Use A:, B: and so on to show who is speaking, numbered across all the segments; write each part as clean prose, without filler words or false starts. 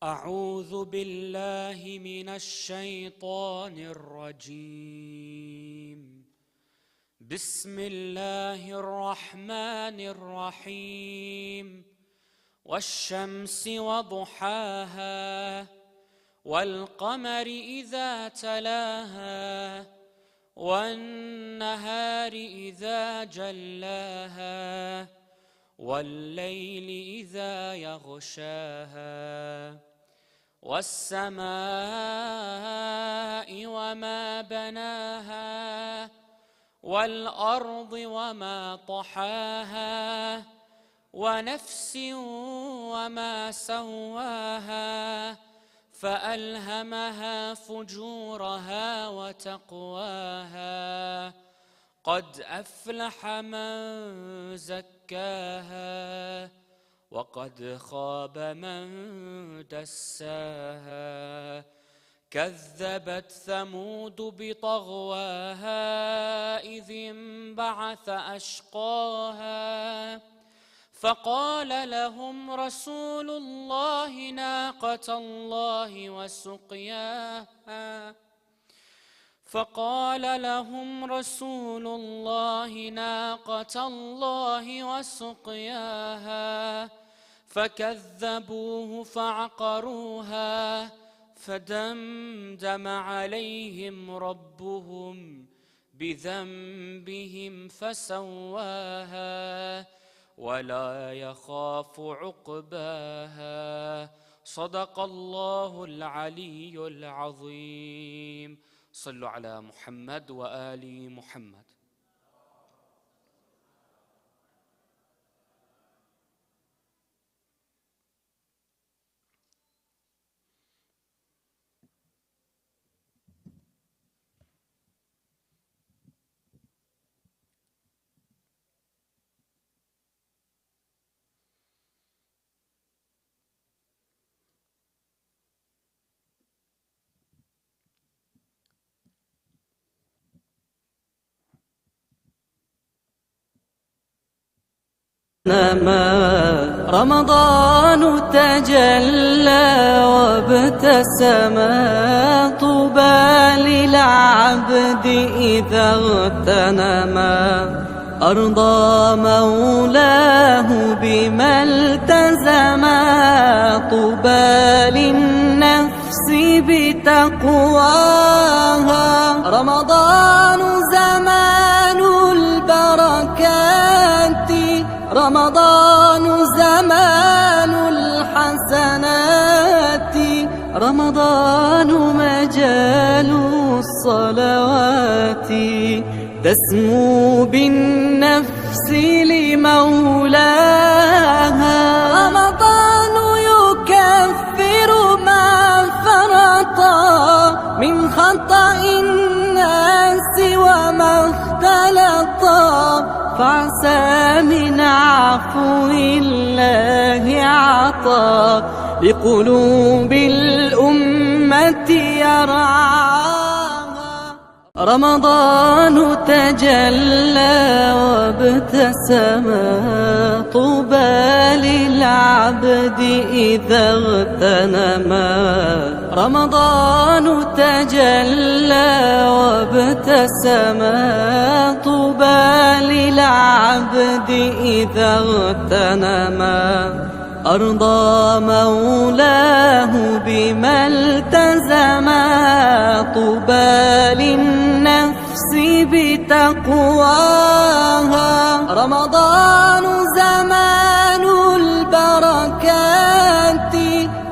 A: أعوذ بالله من الشيطان الرجيم. بسم الله الرحمن الرحيم. والشمس وضحاها والقمر إذا تلاها والنهار إذا جلاها والليل إذا يغشاها والسماء وما بناها والأرض وما طحاها ونفس وما سواها فألهمها فجورها وتقواها. قد أفلح من زكاها وقد خاب من دساها. كذبت ثمود بطغواها إذ انبعث أشقاها فقال لهم رسول الله ناقة الله وسقياها فكذبوه فعقروها فدمدم عليهم ربهم بذنبهم فسواها ولا يخاف عقباها. صدق الله العلي العظيم. صلوا على محمد وآل محمد.
B: رمضان تجلى وابتسم طوبى للعبد إذا اغتنما أرضى مولاه بما التزما طوبى للنفس بتقواها. رمضان زمان البركات رمضان زمان الحسنات رمضان مجال الصلوات تسمو بالنفس لمولاها. رمضان يكفر ما فرطا من خطأ الناس وما اختلطا فعسى من عفو الله عطا لقلوب الأمة يرعاها. رمضان تجلى وابتسم طوبى للعبد إذا اغتنما رمضان تجلى وابتسم طوبى للعبد إذا اغتنما أرضى مولاه بما التزما طوبى للنفس بتقواها. رمضان زمان البركات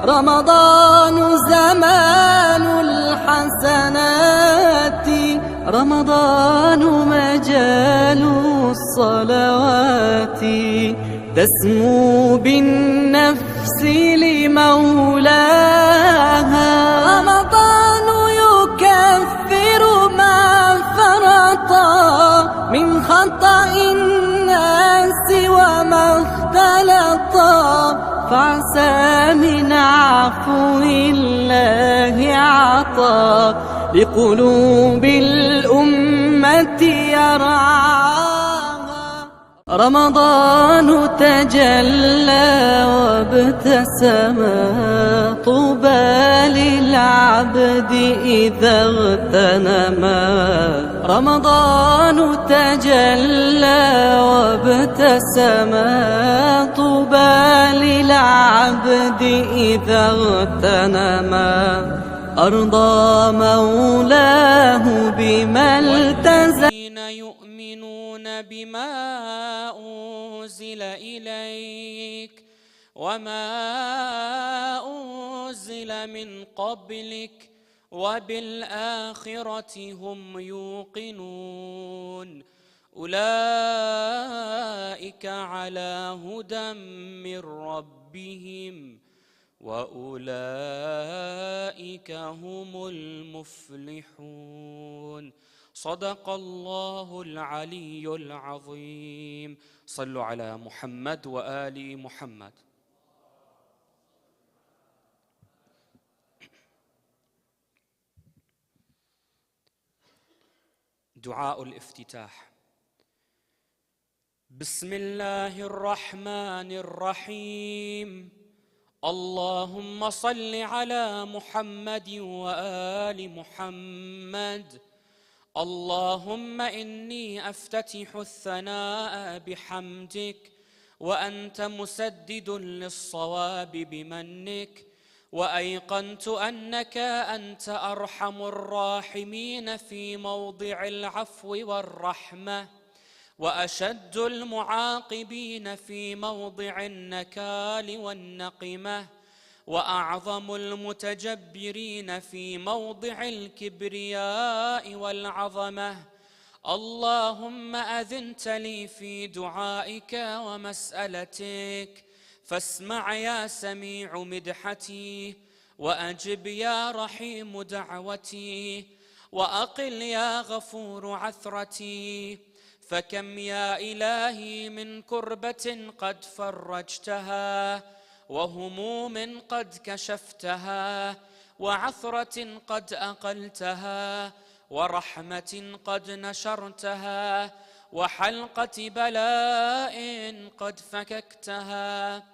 B: رمضان زمان الحسنات رمضان مجال الصلوات تسمو بالنفس لمولاها. رمضان يكفر ما فرطا من خطأ الناس وما اختلطا فعسى من عفو الله عطا لقلوب الأمة يرعاها. رمضان تجلى وابتسم طوبى للعبد إذا اغتنما رمضان تجلى وابتسما طوبى للعبد إذا اغتنما أرضى مولاه بما التزم.
A: والذين يؤمنون بما أنزل إليك وما أنزل من قبلك وبالآخرة هم يوقنون أولئك على هدى من ربهم وأولئك هم المفلحون. صدق الله العلي العظيم. صلوا على محمد وآل محمد. دعاء الافتتاح. بسم الله الرحمن الرحيم. اللهم صل على محمد وآل محمد. اللهم إني أفتتح الثناء بحمدك وأنت مسدد للصواب بمنك، وأيقنت أنك أنت أرحم الراحمين في موضع العفو والرحمة، وأشد المعاقبين في موضع النكال والنقمة، وأعظم المتجبرين في موضع الكبرياء والعظمة. اللهم أذنت لي في دعائك ومسألتك، فاسمع يا سميع مدحتي، وأجب يا رحيم دعوتي، وأقل يا غفور عثرتي. فكم يا إلهي من كربة قد فرجتها، وهموم قد كشفتها، وعثرة قد أقلتها، ورحمة قد نشرتها، وحلقة بلاء قد فككتها.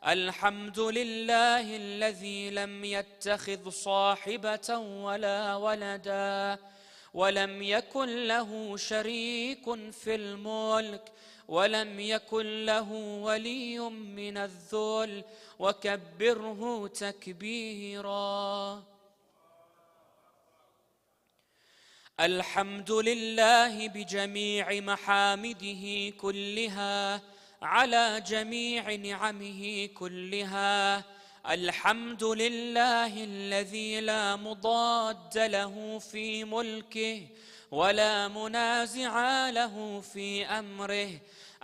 A: الحمد لله الذي لم يتخذ صاحبة ولا ولدا، ولم يكن له شريك في الملك، ولم يكن له ولي من الذل، وكبره تكبيرا. الحمد لله بجميع محامده كلها على جميع نعمه كلها. الحمد لله الذي لا مضاد له في ملكه ولا منازع له في أمره.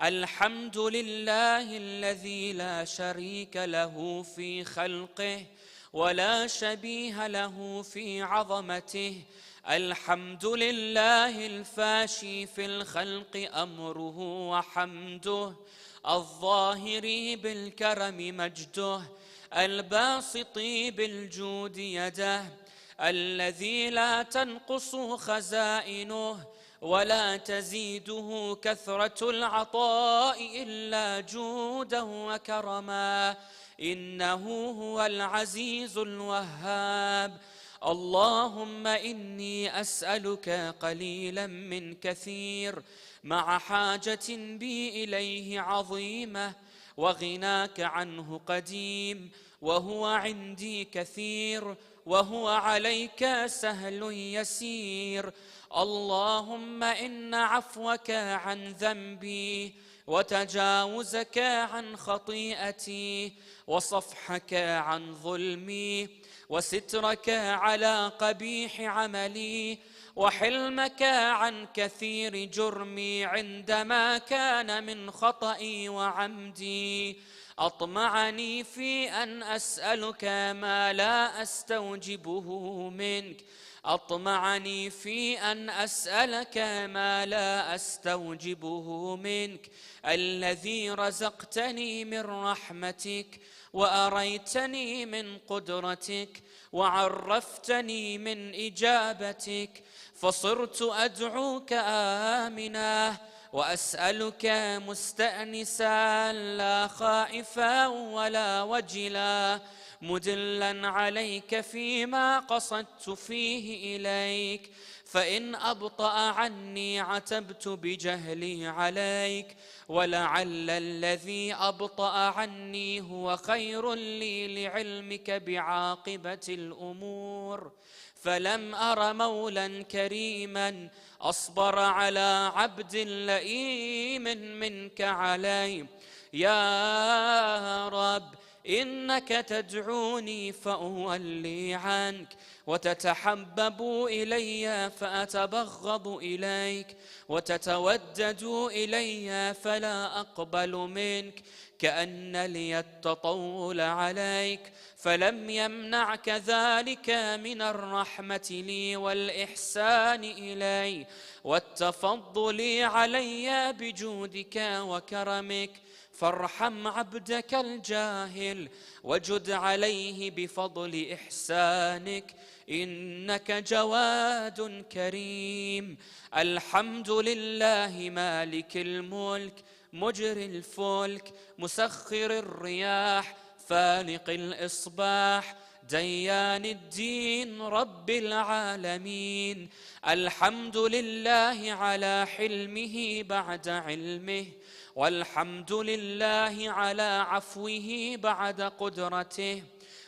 A: الحمد لله الذي لا شريك له في خلقه ولا شبيه له في عظمته. الحمد لله الفاشي في الخلق أمره وحمده، الظاهر بالكرم مجده، الباسط بالجود يده، الذي لا تنقص خزائنه ولا تزيده كثرة العطاء إلا جودا وكرما. إنه هو العزيز الوهاب. اللهم إني أسألك قليلا من كثير، مع حاجة بي إليه عظيمة، وغناك عنه قديم، وهو عندي كثير، وهو عليك سهل يسير. اللهم إن عفوك عن ذنبي، وتجاوزك عن خطيئتي، وصفحك عن ظلمي، وسترك على قبيح عملي، وحلمك عن كثير جرمي عندما كان من خطئي وعمدي، أطمعني في أن أسألك ما لا أستوجبه منك، أطمعني في أن أسألك ما لا أستوجبه منك، الذي رزقتني من رحمتك، وأريتني من قدرتك، وعرفتني من إجابتك، فصرت أدعوك آمنا، وأسألك مستأنسا لا خائفا ولا وجلا، مدلا عليك فيما قصدت فيه إليك، فإن أبطأ عني عتبت بجهلي عليك، ولعل الذي أبطأ عني هو خير لي لعلمك بعاقبة الأمور. فلم أر مولا كريما أصبر على عبد لئيم منك علي. يا رب إنك تدعوني فأولي عنك، وتتحبب إلي فأتبغض إليك، وتتودد إلي فلا أقبل منك، كأن لي التطول عليك. فلم يمنعك ذلك من الرحمة لي والإحسان إلي والتفضل علي بجودك وكرمك، فارحم عبدك الجاهل وجد عليه بفضل إحسانك، إنك جواد كريم. الحمد لله مالك الملك مجري الفلك مسخر الرياح فالق الإصباح ديان الدين رب العالمين. الحمد لله على حلمه بعد علمه، والحمد لله على عفوه بعد قدرته،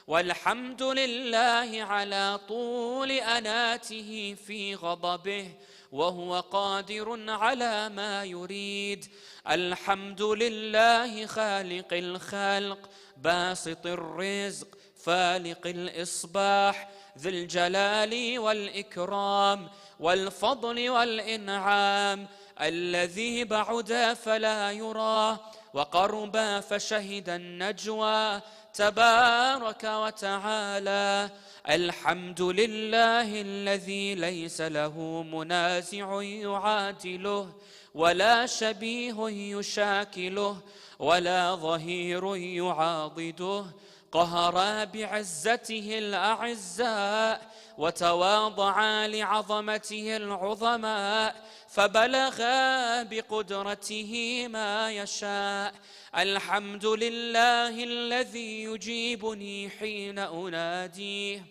A: والحمد لله على طول أناته في غضبه وهو قادر على ما يريد. الحمد لله خالق الخلق باسط الرزق فالق الإصباح ذي الجلال والإكرام والفضل والإنعام، الذي بعد فلا يرى وقرب فشهد النجوى تبارك وتعالى. الحمد لله الذي ليس له منازع يعادله، ولا شبيه يشاكله، ولا ظهير يعاضده. قهر بعزته الأعزاء وتواضع لعظمته العظماء، فبلغ بقدرته ما يشاء. الحمد لله الذي يجيبني حين أناديه،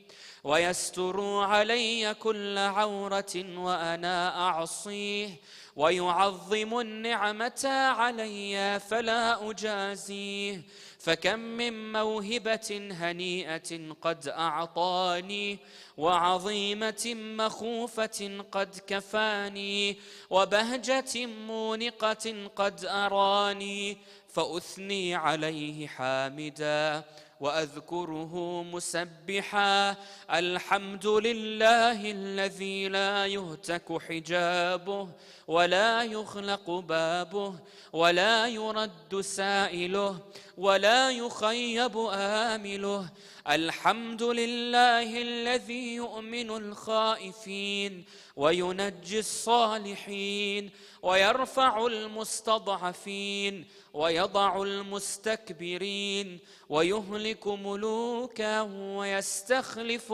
A: ويستر علي كل عورة وأنا أعصيه، ويعظم النعمة علي فلا أجازيه. فكم من موهبة هنيئة قد أعطاني، وعظيمة مخوفة قد كفاني، وبهجة مونقة قد أراني، فأثني عليه حامدا وأذكره مسبحا. الحمد لله الذي لا يهتك حجابه ولا يخلق بابه ولا يرد سائله ولا يخيب آمله. الحمد لله الذي يؤمن الخائفين وينجي الصالحين ويرفع المستضعفين ويضع المستكبرين ويهلك ملوكا ويستخلف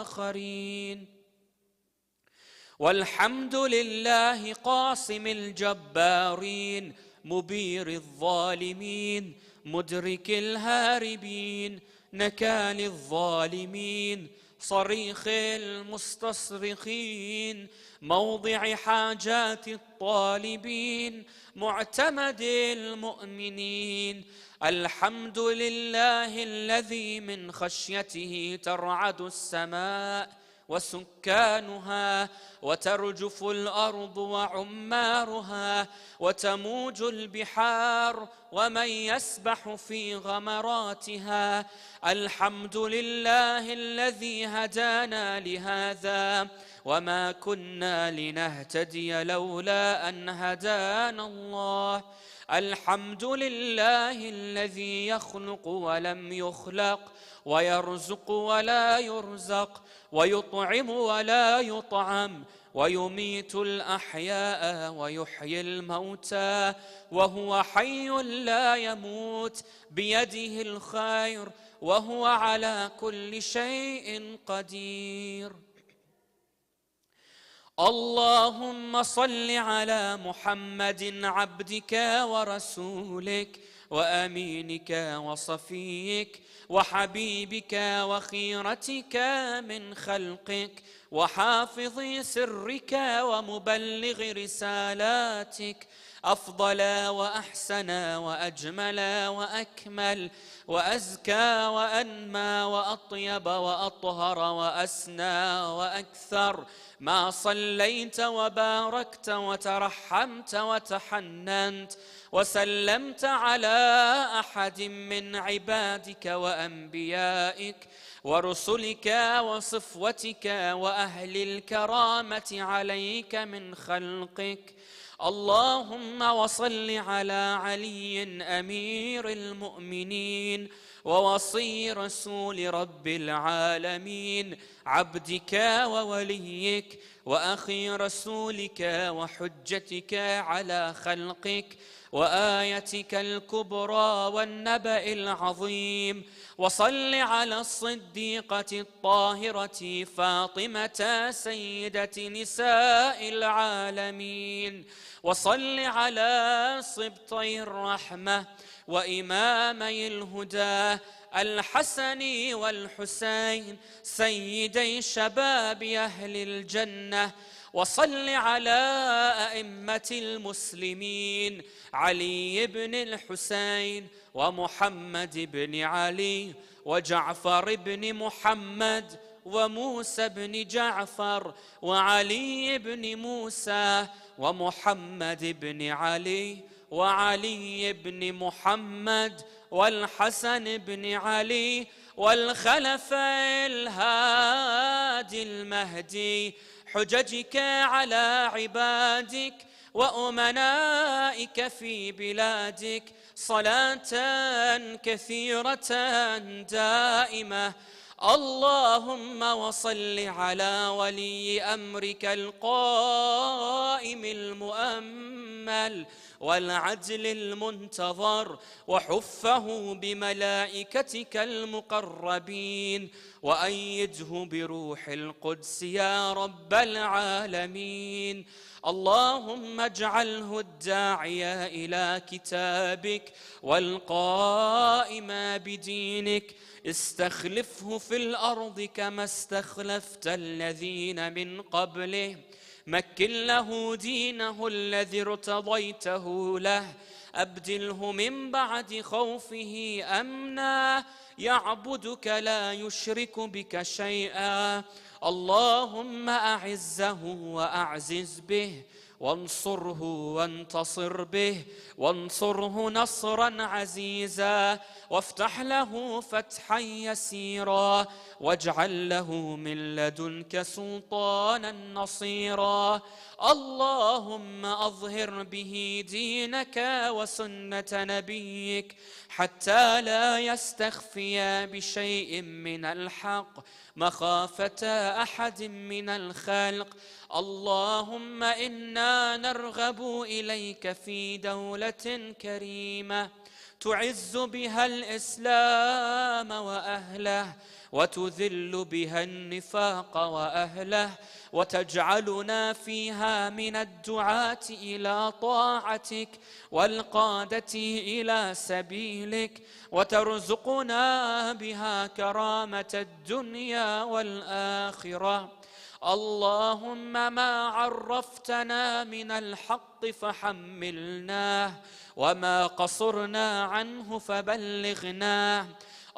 A: آخرين. والحمد لله قاصم الجبارين مبير الظالمين مدرك الهاربين نكال الظالمين صريخ المستصرخين موضع حاجات الطالبين معتمد المؤمنين. الحمد لله الذي من خشيته ترعد السماء وسكانها وترجف الأرض وعمارها وتموج البحار ومن يسبح في غمراتها. الحمد لله الذي هدانا لهذا وما كنا لنهتدي لولا أن هدانا الله. الحمد لله الذي يخلق ولم يخلق ويرزق ولا يرزق ويطعم ولا يطعم ويميت الأحياء ويحيي الموتى وهو حي لا يموت بيده الخير وهو على كل شيء قدير. اللهم صل على محمد عبدك ورسولك وأمينك وصفيك وحبيبك وخيرتك من خلقك وحافظ سرك ومبلغ رسالاتك، أفضل وأحسن وأجمل وأكمل وأزكى وأنمى وأطيب وأطهر وأسنى وأكثر ما صليت وباركت وترحمت وتحننت وسلمت على أحد من عبادك وأنبيائك ورسلك وصفوتك وأهل الكرامة عليك من خلقك. اللهم وصل على علي أمير المؤمنين ووصي رسول رب العالمين، عبدك ووليك وأخي رسولك وحجتك على خلقك وآيتك الكبرى والنبأ العظيم. وصل على الصديقة الطاهرة فاطمة سيدة نساء العالمين، وصل على سبطي الرحمة وإمامي الهدى الحسن والحسين سيدي شباب أهل الجنة، وصل على أئمة المسلمين علي بن الحسين ومحمد بن علي وجعفر بن محمد وموسى بن جعفر وعلي بن موسى ومحمد بن علي وعلي بن محمد والحسن بن علي والخلفاء الهادي المهدي، حججك على عبادك وأمنائك في بلادك، صلاة كثيرة دائمة. اللهم وصل على ولي أمرك القائم المؤمل والعدل المنتظر، وحفه بملائكتك المقربين، وأيده بروح القدس يا رب العالمين. اللهم اجعله الداعي إلى كتابك والقائم بدينك، استخلفه في الأرض كما استخلفت الذين من قبله، مكن له دينه الذي ارتضيته له، أبدله من بعد خوفه أمنا يعبدك لا يشرك بك شيئا. اللهم أعزه وأعزز به، وانصره وانتصر به، وانصره نصرا عزيزا، وافتح له فتحا يسيرا، واجعل له من لدنك سلطانا نصيرا. اللهم أظهر به دينك وسنة نبيك حتى لا يستخفي بشيء من الحق مخافة أحد من الخلق. اللهم إنا نرغب إليك في دولة كريمة تعز بها الإسلام وأهله، وتذل بها النفاق وأهله، وتجعلنا فيها من الدعاة إلى طاعتك والقادة إلى سبيلك، وترزقنا بها كرامة الدنيا والآخرة. اللهم ما عرفتنا من الحق فحملناه، وما قصرنا عنه فبلغناه.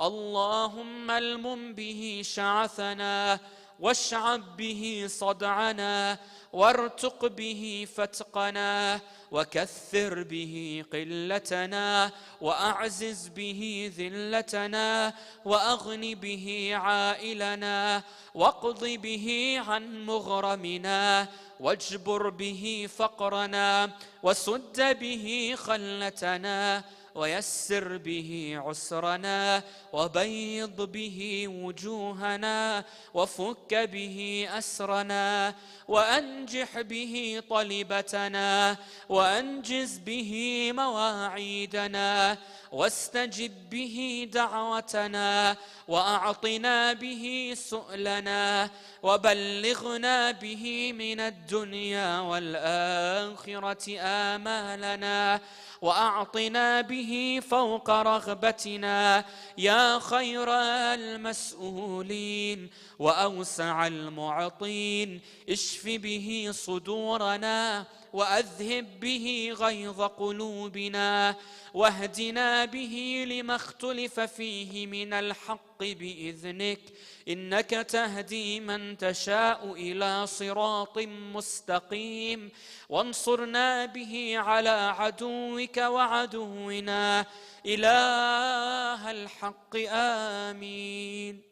A: اللهم المم به شعثنا، واشعب به صدعنا، وارتق به فتقنا، وكثر به قلتنا، وأعزز به ذلتنا، وأغن به عائلنا، واقض به عن مغرمنا، واجبر به فقرنا، وسد به خلتنا. ويسر به عسرنا، وبيض به وجوهنا، وفك به أسرنا، وأنجح به طلبتنا، وأنجز به مواعيدنا، واستجب به دعوتنا، وأعطنا به سؤلنا، وبلغنا به من الدنيا والآخرة آمالنا، وأعطنا به فوق رغبتنا يا خير المسؤولين وأوسع المعطين. اشف به صدورنا، وأذهب به غيظ قلوبنا، واهدنا به لما اختلف فيه من الحق بإذنك، إنك تهدي من تشاء إلى صراط مستقيم. وانصرنا به على عدوك وعدونا إله الحق. آمين.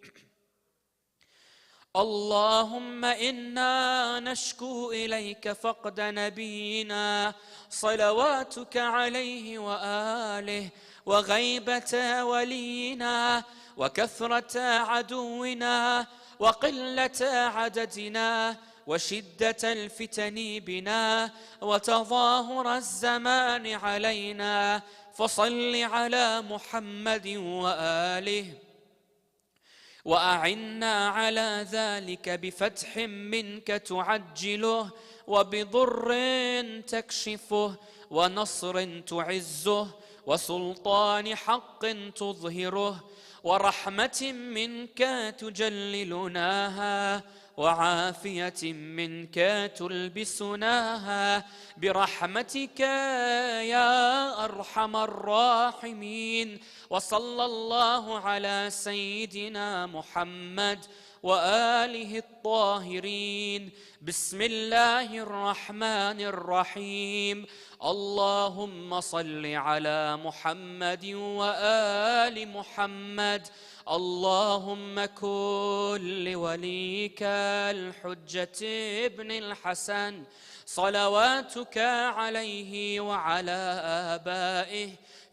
A: اللهم إنا نشكو إليك فقد نبينا صلواتك عليه وآله، وغيبة ولينا، وكثرة عدونا، وقلة عددنا، وشدة الفتن بنا، وتظاهر الزمان علينا. فصل على محمد وآله، وأعنا على ذلك بفتح منك تعجله، وبضر تكشفه، ونصر تعزه، وسلطان حق تظهره، ورحمة منك تجللناها، وعافية منك تلبسناها، برحمتك يا أرحم الراحمين. وصلى الله على سيدنا محمد وآله الطاهرين. بسم الله الرحمن الرحيم. اللهم صل على محمد وآل محمد. اللهم كن لوليك الحجة ابن الحسن صلواتك عليه وعلى آبائه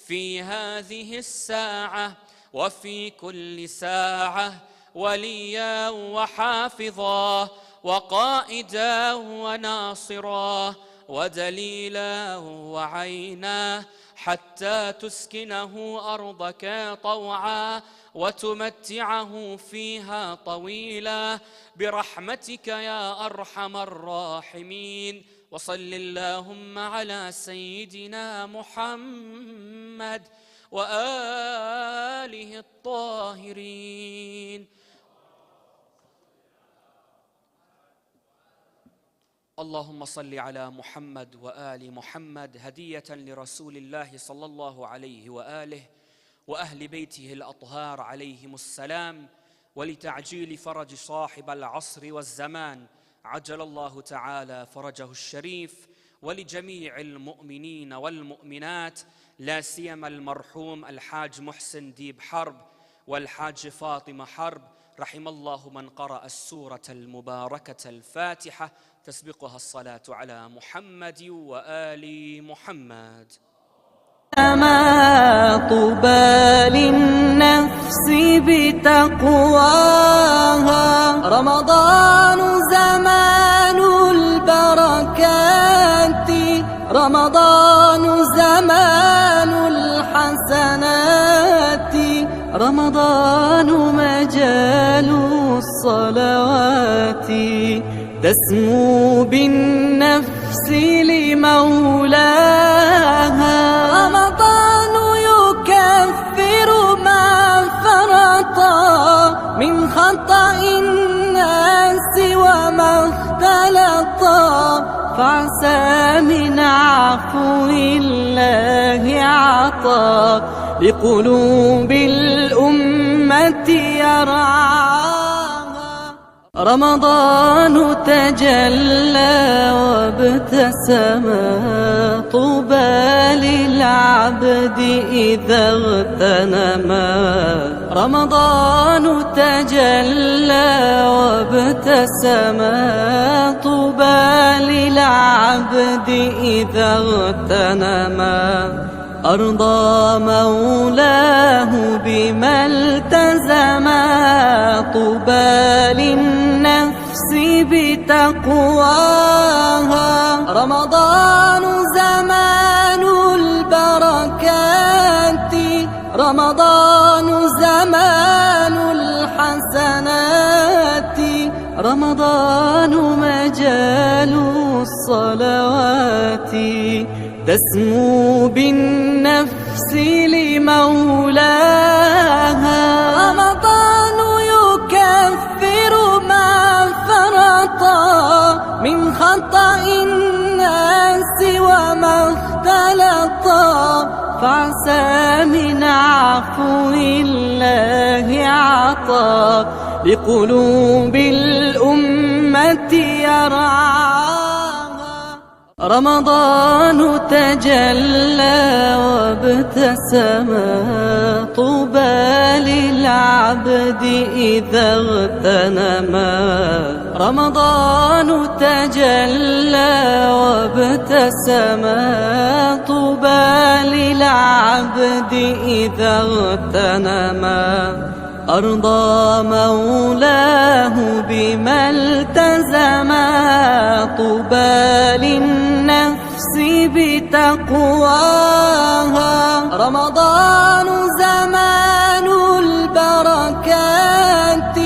A: في هذه الساعة وفي كل ساعة وليا وحافظا، وقائدا وناصرا، ودليلا وعينا، حتى تسكنه أرضك طوعا وتمتعه فيها طويلا، برحمتك يا أرحم الراحمين. وصل اللهم على سيدنا محمد وآله الطاهرين. اللهم صل على محمد وآل محمد هدية لرسول الله صلى الله عليه وآله وأهل بيته الأطهار عليهم السلام، ولتعجيل فرج صاحب العصر والزمان عجل الله تعالى فرجه الشريف، ولجميع المؤمنين والمؤمنات، لا سيما المرحوم الحاج محسن ديب حرب والحاج فاطمة حرب، رحم الله من قرأ السورة المباركة الفاتحة تسبقها الصلاة على محمد وآل محمد.
B: ما طوبى للنفس بتقواها، رمضان زمان البركات، رمضان زمان الحسنات، رمضان مجال الصلوات، تسمو بالنفس لمولاها، رمضان يكفر ما فرطا من خطأ الناس وما اختلطا، فعسى من عفو الله عطا لقلوب الأمة يرعاها. رمضان تجلى وابتسم، طوبى للعبد إذا اغتنما، رمضان تجلى وابتسم، طوبى للعبد إذا اغتنما. أرضى مولاه بما التزما طوبى للنفس بتقواها رمضان زمان البركات رمضان زمان الحسنات رمضان مجال الصلوات تسمو بالنفس لمولاها رمضان يكفر ما فرطا من خطأ الناس وما اختلطا فعسى من عفو الله عطا لقلوب الأمة يرعاها رمضان تجلى وابتسما طوبى للعبد إذا اغتنما رمضان تجلى وابتسما طوبى للعبد إذا اغتنما أرضى مولاه بما التزما طوبى للنفس بتقواها رمضان زمان البركات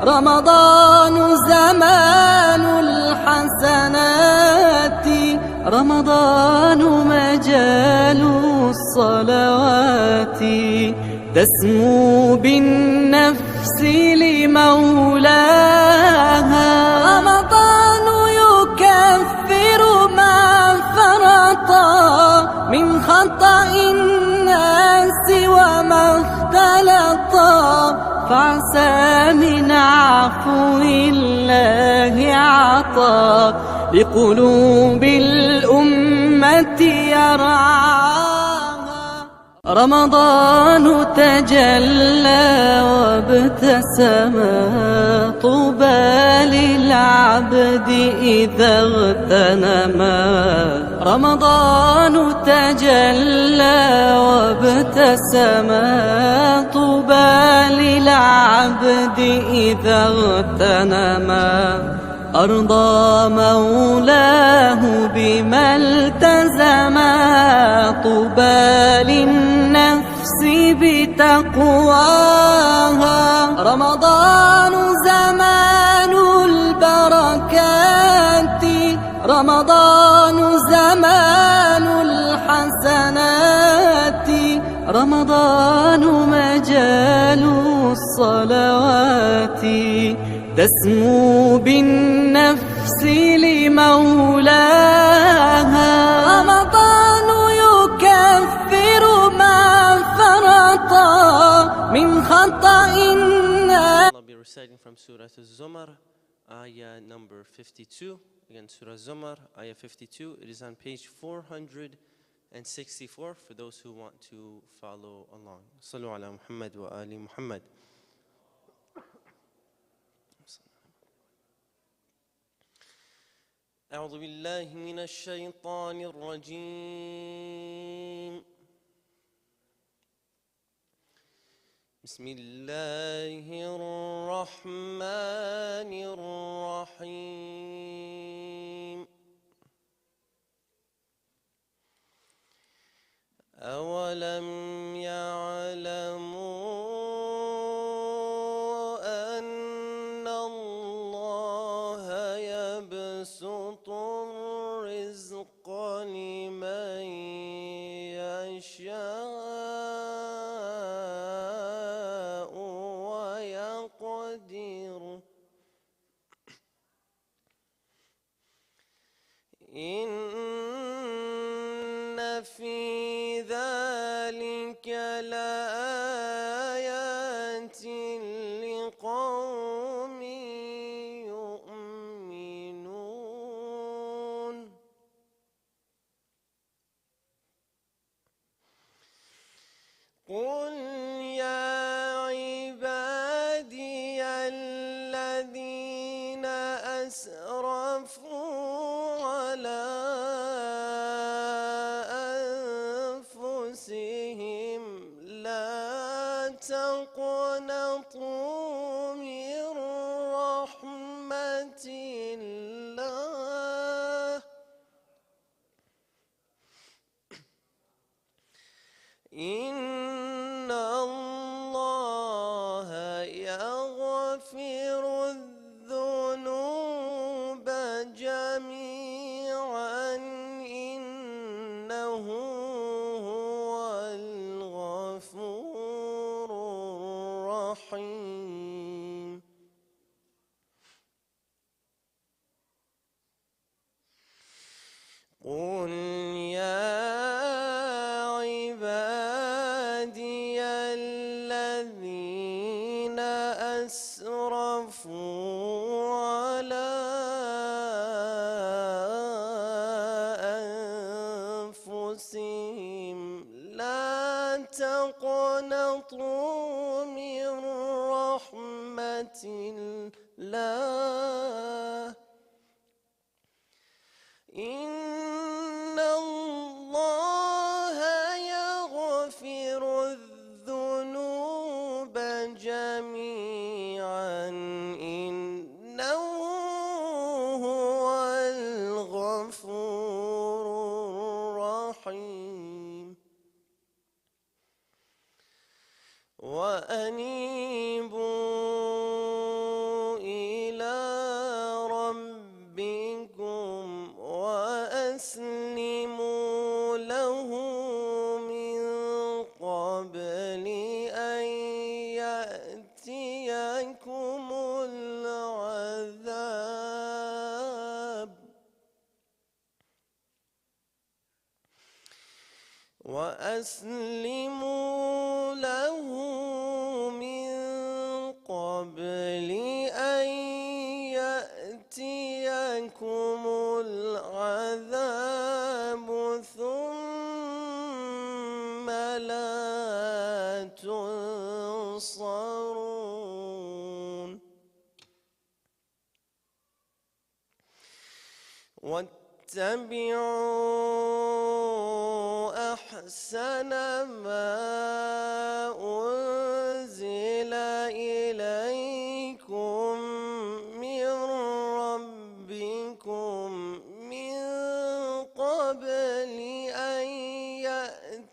B: رمضان زمان الحسنات رمضان مجال الصلوات تسمو بالنفس لمولاها رمضان يكفر ما فرطا من خطأ الناس وما اختلطا فعسى من عفو الله عطا لقلوب الأمة يرعاها رمضان تجلى وابتسما طوبى للعبد إذا اغتنما رمضان تجلى وابتسما طوبى للعبد إذا اغتنما أرضى مولاه بما التزما طوبى للنفس بتقواها رمضان زمان البركات رمضان زمان الحسنات رمضان مجال الصلوات تسمو بالنفس لمولاها رمضان يكفر ما فرطا من خطأ الناس.
C: I'll be reciting from Surah Az-Zumar, ayah number 52. Again, Surah Az-Zumar, ayah 52. It is on page 464 for those who want to follow along. Sallu ala Muhammad wa ali Muhammad. أعوذ بالله من الشيطان الرجيم بسم الله الرحمن الرحيم أولم يعلموا أن الله يبسط الرزق لمن يشاء ويقدر إن في ذلك لآيات لقوم يؤمنون قل يا عبادي الذين أسرفوا على تقنطوا من رحمة الله إن الله يغفر الذنوب جميعا إنه هو الغفور الرحيم قل يا عبادي الذين أسرفوا على أنفسهم لا تقنطوا من رحمة الله إن الله يغفر الذنوب جميعا إنه هو الغفور الرحيم وأنيبوا إلى ربكم وأسلموا له من قبل أن يأتيكم العذاب وأسلموا له من قبل أن يأتيكم العذاب ثم لا تنصرون واتبعوا أحسن ما أنزل إليكم من ربكم من قبل أن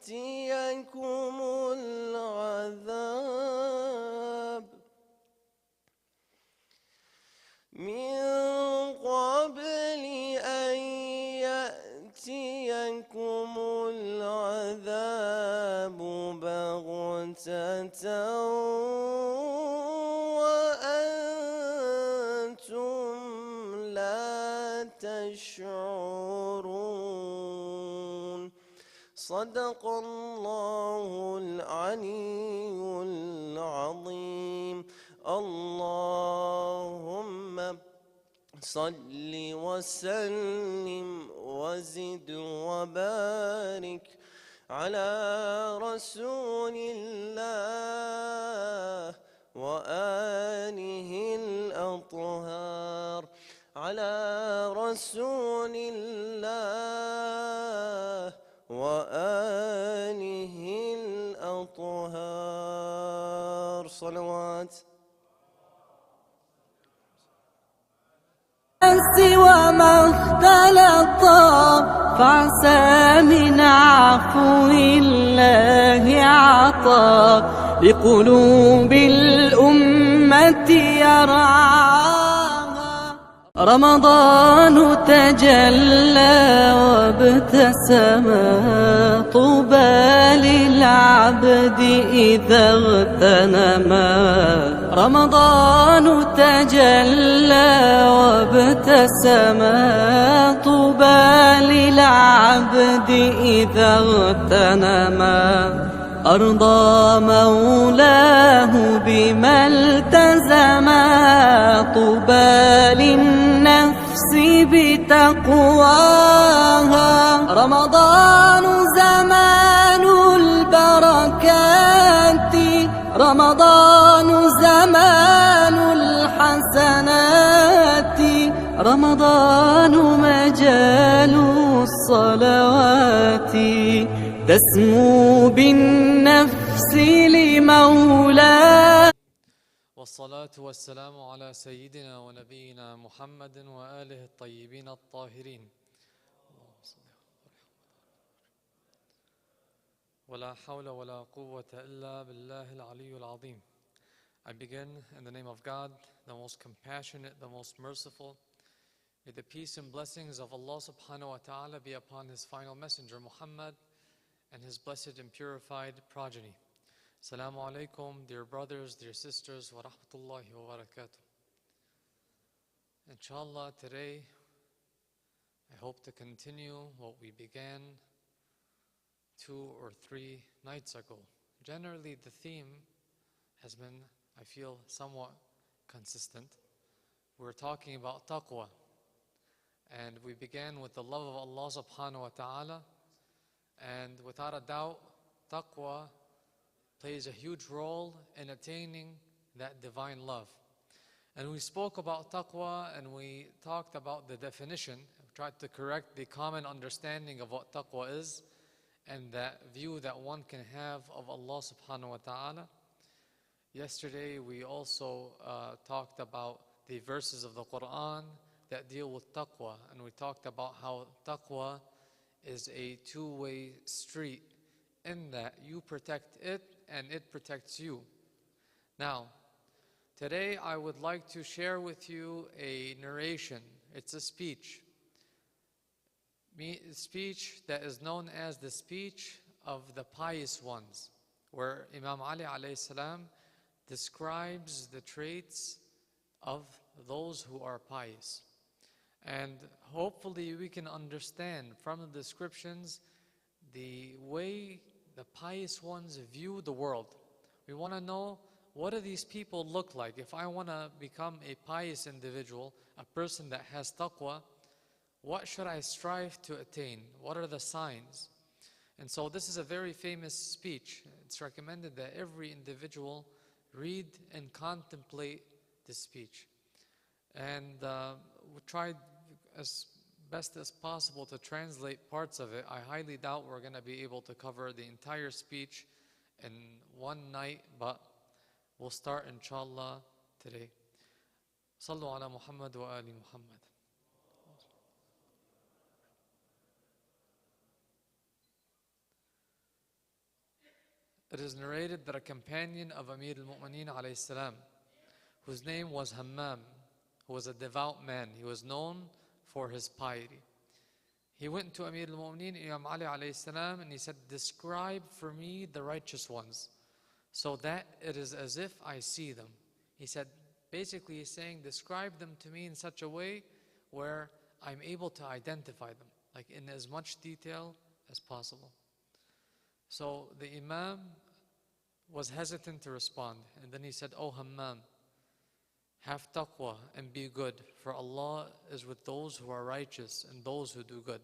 C: يأتيكم العذاب من قبل أن يأتيكم العذاب بغتة وأنتم لا تشعرون صدق الله العلي العظيم اللهم صل وسلم وزد وبارك على رسول الله وآله الأطهار على رسول الله وآله الأطهار صلوات
B: سوى ما اختلطا فعسى من عفو الله عطا لقلوب الأمة يرعاها رمضان تجلى وابتسم طوبى للعبد إذا اغتنما رمضان تجلى وابتسم طوبى للعبد إذا اغتنما أرضى مولاه بما التزما طوبى للنفس بتقواها رمضان زمان البركات رمضان زمان الحسنات رمضان مجال الصلوات تسمو بالنفس مولاي.
D: والصلاة والسلام على سيدنا ونبينا محمد وآله الطيبين الطاهرين. ولا حول ولا قوة إلا بالله العلي العظيم. I begin in the name of God, the most compassionate, the most merciful. May the peace and blessings of Allah subhanahu wa ta'ala be upon His final messenger Muhammad and his blessed and purified progeny. Assalamu alaikum, dear brothers, dear sisters, wa rahmatullahi wa barakatuh. Inshallah, today I hope to continue what we began 2 or 3 nights ago. Generally, the theme has been, I feel, somewhat consistent. We're talking about taqwa. And we began with the love of Allah subhanahu wa ta'ala. And without a doubt, taqwa plays a huge role in attaining that divine love. And we spoke about taqwa and we talked about the definition, tried to correct the common understanding of what taqwa is and that view that one can have of Allah subhanahu wa ta'ala. Yesterday we also talked about the verses of the Quran that deal with taqwa, and we talked about how taqwa is a two-way street in that you protect it and it protects you. Now, today I would like to share with you a narration. It's a speech. Speech that is known as the speech of the pious ones, where Imam Ali alayhi salam describes the traits of those who are pious. And hopefully we can understand from the descriptions the way the pious ones view the world. We want to know, what do these people look like? If I want to become a pious individual, a person that has taqwa, what should I strive to attain? What are the signs? And so this is a very famous speech. It's recommended that every individual read and contemplate this speech. And we tried as best as possible to translate parts of it. I highly doubt we're going to be able to cover the entire speech in one night, but we'll start inshallah today. Sallu ala Muhammad wa ali Muhammad. It is narrated that a companion of Amir al-Mu'mineen alayhi salam, whose name was Hammam, who was a devout man, he was known for his piety. He went to Amir al-Mu'mineen, Imam Ali alayhi salam, and he said, describe for me the righteous ones, so that it is as if I see them. He said, basically he's saying, describe them to me in such a way where I'm able to identify them, like in as much detail as possible. So the Imam was hesitant to respond, and then he said, oh Hammam, have taqwa and be good, for Allah is with those who are righteous and those who do good.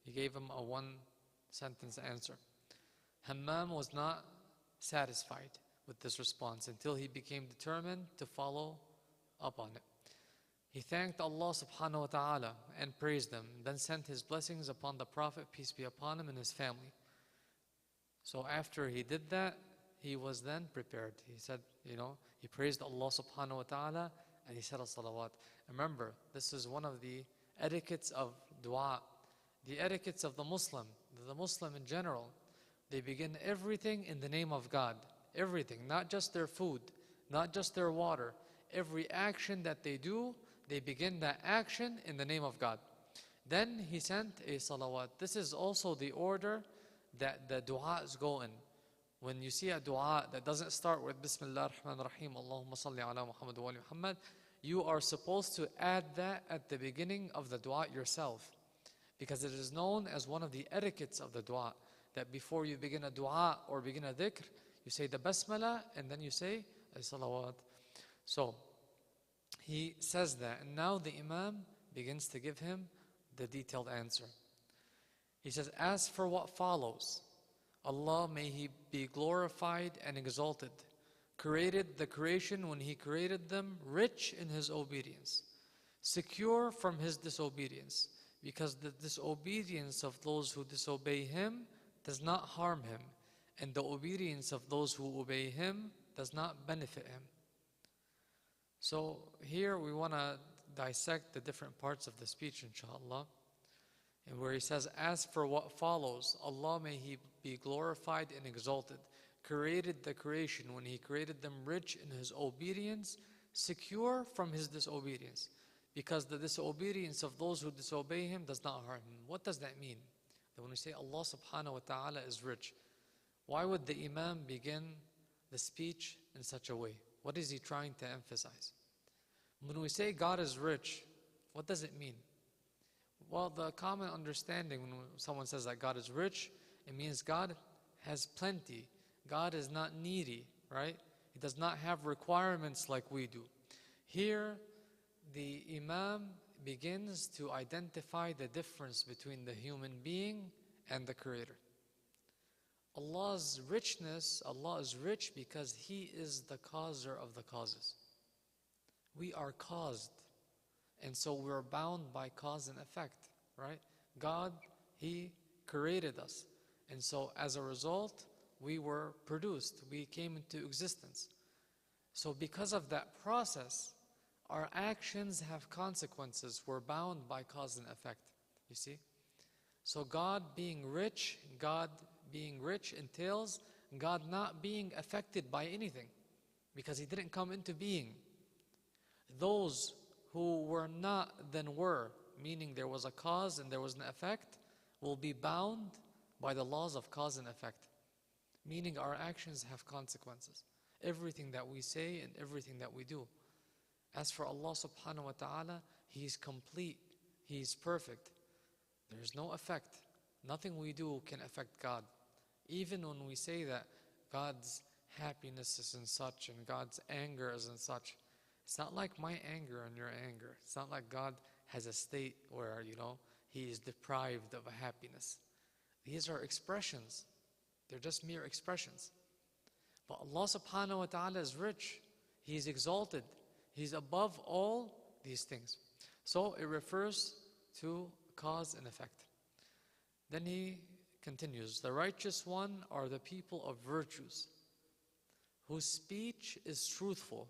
D: He gave him a one-sentence answer. Hammam was not satisfied with this response until he became determined to follow up on it. He thanked Allah subhanahu wa ta'ala and praised him, then sent his blessings upon the Prophet, peace be upon him, and his family. So after he did that, he was then prepared. He said, he praised Allah subhanahu wa ta'ala and he said as-salawat. Remember, this is one of the etiquettes of dua, the etiquettes of the Muslim in general. They begin everything in the name of God. Everything, not just their food, not just their water. Every action that they do, they begin that action in the name of God. Then he sent a salawat. This is also the order that the du'as go in. When you see a dua that doesn't start with Bismillah ar-Rahman ar-Rahim, Allahumma salli ala Muhammad wa ali Muhammad, you are supposed to add that at the beginning of the dua yourself. Because it is known as one of the etiquettes of the dua, that before you begin a dua or begin a dhikr, you say the basmala and then you say a salawat. So he says that, and now the Imam begins to give him the detailed answer. He says, as for what follows, Allah, may He be glorified and exalted, created the creation when He created them rich in His obedience, secure from His disobedience, because the disobedience of those who disobey Him does not harm Him, and the obedience of those who obey him does not benefit him. So here we want to dissect the different parts of the speech, inshallah. And where he says, as for what follows, Allah, may he be glorified and exalted, created the creation when he created them rich in his obedience, secure from his disobedience. Because the disobedience of those who disobey him does not harm him. What does that mean? That when we say Allah subhanahu wa ta'ala is rich, why would the Imam begin the speech in such a way? What is he trying to emphasize? When we say God is rich, what does it mean? Well, the common understanding when someone says that God is rich, it means God has plenty. God is not needy, right? He does not have requirements like we do. Here, the Imam begins to identify the difference between the human being and the Creator. Allah's richness, Allah is rich because He is the causer of the causes. We are caused, and so we're bound by cause and effect, right? God, He created us, and so as a result, we were produced, we came into existence. So because of that process, our actions have consequences. We're bound by cause and effect, you see? So God being rich entails God not being affected by anything because He didn't come into being. Those who were not then were, meaning there was a cause and there was an effect, will be bound by the laws of cause and effect, meaning our actions have consequences. Everything that we say and everything that we do. As for Allah subhanahu wa ta'ala, He is complete, He is perfect. There is no effect. Nothing we do can affect God. Even when we say that God's happiness is in such and God's anger is in such, it's not like my anger and your anger. It's not like God has a state where, He is deprived of a happiness. These are expressions. They're just mere expressions. But Allah subhanahu wa ta'ala is rich. He is exalted. He's above all these things. So it refers to cause and effect. Then he continues, the righteous one are the people of virtues, whose speech is truthful.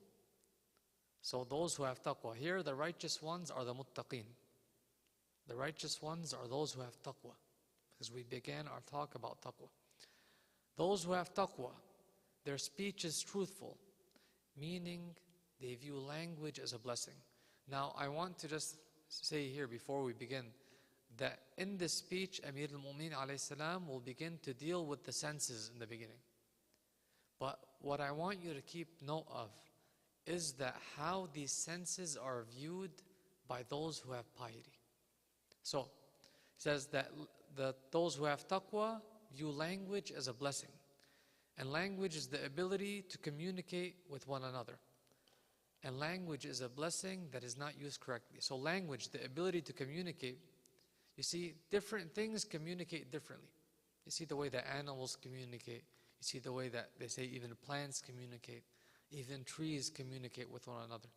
D: So those who have taqwa. Here, the righteous ones are the muttaqeen. The righteous ones are those who have taqwa. Because we began our talk about taqwa. Those who have taqwa, their speech is truthful, meaning they view language as a blessing. Now, I want to just say here before we begin that in this speech, Amir al-Mu'mineen alayhi salam will begin to deal with the senses in the beginning. But what I want you to keep note of is that how these senses are viewed by those who have piety. So, it says that those who have taqwa view language as a blessing. And language is the ability to communicate with one another. And language is a blessing that is not used correctly. So language, the ability to communicate, you see, different things communicate differently. You see the way that animals communicate. You see the way that they say even plants communicate. Even trees communicate with one another.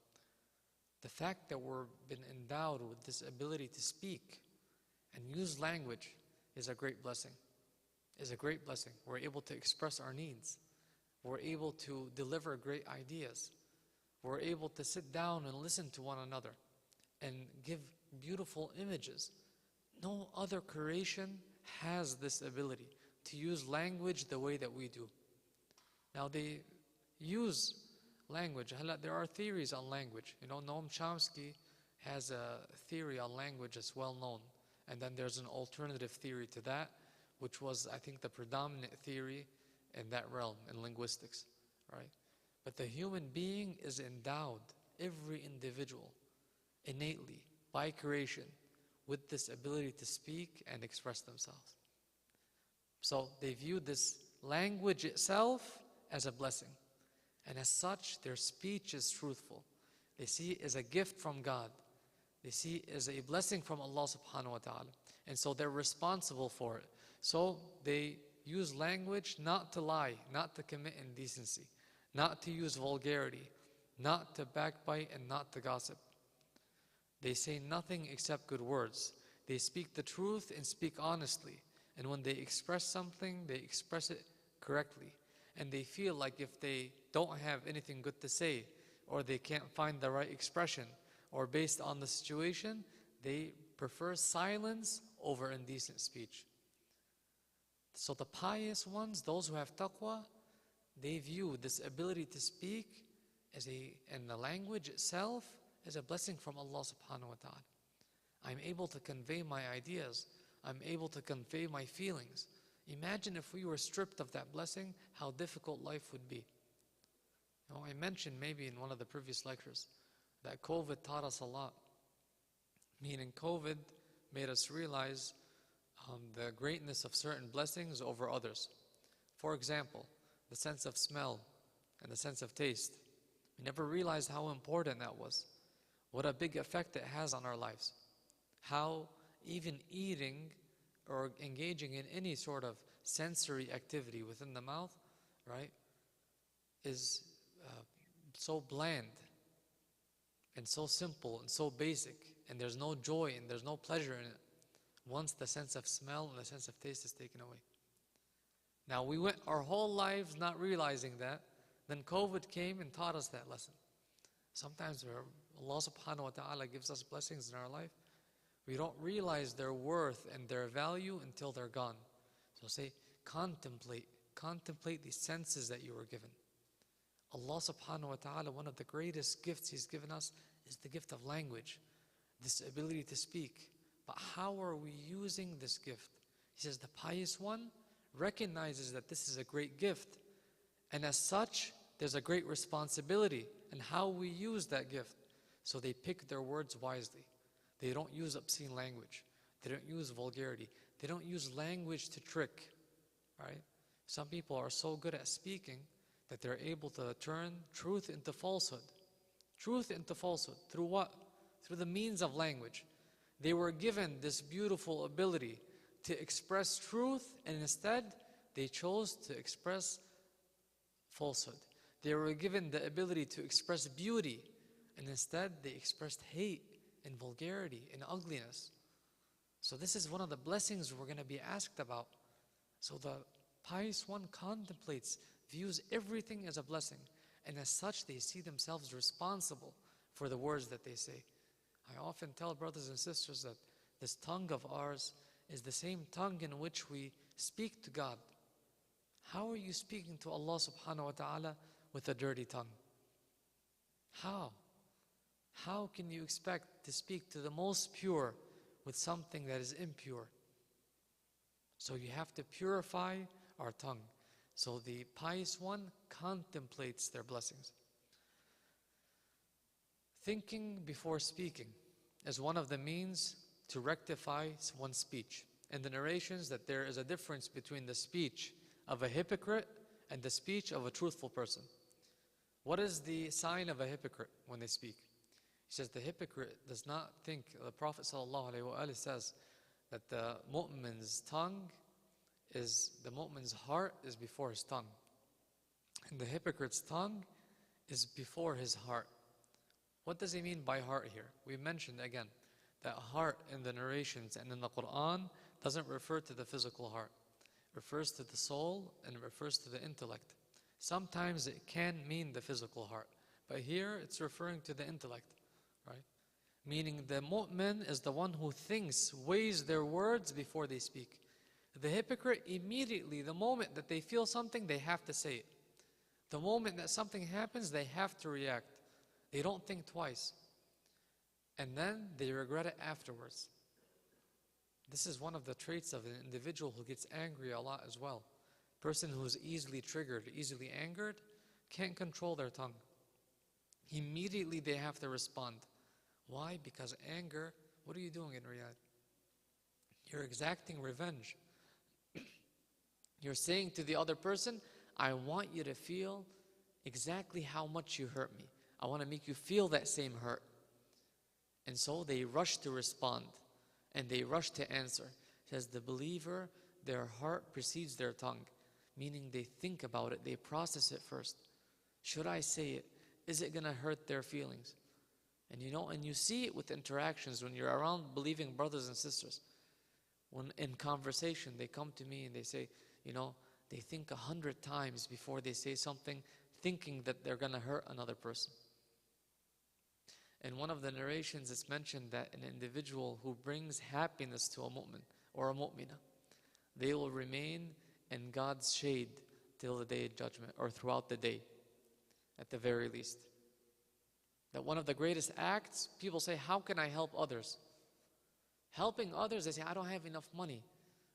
D: The fact that we've been endowed with this ability to speak and use language is a great blessing. Is a great blessing. We're able to express our needs. We're able to deliver great ideas. We're able to sit down and listen to one another and give beautiful images. No other creation has this ability to use language the way that we do. Now they use language. There are theories on language. Noam Chomsky has a theory on language that's well known. And then there's an alternative theory to that, which was, I think, the predominant theory in that realm, in linguistics, right? But the human being is endowed, every individual, innately, by creation, with this ability to speak and express themselves. So they view this language itself as a blessing. And as such, their speech is truthful. They see it as a gift from God. They see it as a blessing from Allah subhanahu wa ta'ala. And so they're responsible for it. So they use language not to lie, not to commit indecency, not to use vulgarity, not to backbite and not to gossip. They say nothing except good words. They speak the truth and speak honestly. And when they express something, they express it correctly. And they feel like if they don't have anything good to say, or they can't find the right expression, or based on the situation, they prefer silence over indecent speech. So the pious ones, those who have taqwa, they view this ability to speak and the language itself as a blessing from Allah subhanahu wa ta'ala. I'm able to convey my ideas. I'm able to convey my feelings. Imagine if we were stripped of that blessing, how difficult life would be. I mentioned maybe in one of the previous lectures that COVID taught us a lot. Meaning COVID made us realize the greatness of certain blessings over others. For example, the sense of smell and the sense of taste. We never realized how important that was. What a big effect it has on our lives. How even eating or engaging in any sort of sensory activity within the mouth, right, is so bland and so simple and so basic, and there's no joy and there's no pleasure in it once the sense of smell and the sense of taste is taken away. Now we went our whole lives not realizing that. Then COVID came and taught us that lesson. Sometimes Allah subhanahu wa ta'ala gives us blessings in our life. We don't realize their worth and their value until they're gone. So say, contemplate these senses that you were given. Allah subhanahu wa ta'ala, one of the greatest gifts He's given us is the gift of language, this ability to speak. But how are we using this gift? He says the pious one recognizes that this is a great gift. And as such, there's a great responsibility in how we use that gift. So they pick their words wisely. They don't use obscene language. They don't use vulgarity. They don't use language to trick, right? Some people are so good at speaking that they're able to turn truth into falsehood. Truth into falsehood. Through what? Through the means of language. They were given this beautiful ability to express truth, and instead they chose to express falsehood. They were given the ability to express beauty, and instead they expressed hate and vulgarity and ugliness. So this is one of the blessings we're going to be asked about. So the pious one contemplates, views everything as a blessing, and as such they see themselves responsible for the words that they say. I often tell brothers and sisters that this tongue of ours is the same tongue in which we speak to God. How are you speaking to Allah subhanahu wa ta'ala with a dirty tongue? How? How can you expect to speak to the most pure with something that is impure? So you have to purify our tongue. So the pious one contemplates their blessings. Thinking before speaking is one of the means to rectify one's speech. In the narrations that there is a difference between the speech of a hypocrite and the speech of a truthful person. What is the sign of a hypocrite when they speak? He says the hypocrite does not think, the Prophet ﷺ says that the mu'min's heart is before his tongue. And the hypocrite's tongue is before his heart. What does he mean by heart here? We mentioned again that heart in the narrations and in the Quran doesn't refer to the physical heart. It refers to the soul and it refers to the intellect. Sometimes it can mean the physical heart, but here it's referring to the intellect, right? Meaning the mu'min is the one who thinks, weighs their words before they speak. The hypocrite, immediately, the moment that they feel something, they have to say it. The moment that something happens, they have to react. They don't think twice. And then they regret it afterwards. This is one of the traits of an individual who gets angry a lot as well. Person who's easily triggered, easily angered, can't control their tongue. Immediately they have to respond. Why? Because anger, what are you doing in Riyadh? You're exacting revenge. You're saying to the other person, I want you to feel exactly how much you hurt me. I want to make you feel that same hurt. And so they rush to respond and they rush to answer. It says the believer, their heart precedes their tongue, meaning they think about it, they process it first. Should I say it? Is it going to hurt their feelings? And you see it with interactions when you're around believing brothers and sisters. When in conversation, they come to me and they say, they think 100 times before they say something, thinking that they're going to hurt another person. In one of the narrations, it's mentioned that an individual who brings happiness to a mu'min or a mu'mina, they will remain in God's shade till the day of judgment, or throughout the day, at the very least. That one of the greatest acts, people say, how can I help others? Helping others, they say, I don't have enough money.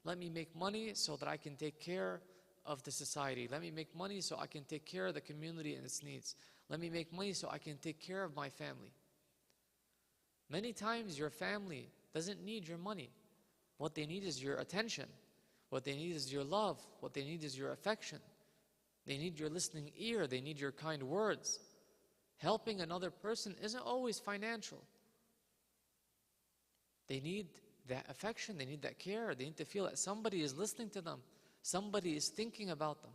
D: Let me make money so that I can take care of the society. Let me make money so I can take care of the community and its needs. Let me make money so I can take care of my family. Many times your family doesn't need your money. What they need is your attention. What they need is your love. What they need is your affection. They need your listening ear. They need your kind words. Helping another person isn't always financial. They need that affection. They need that care. They need to feel that somebody is listening to them. Somebody is thinking about them.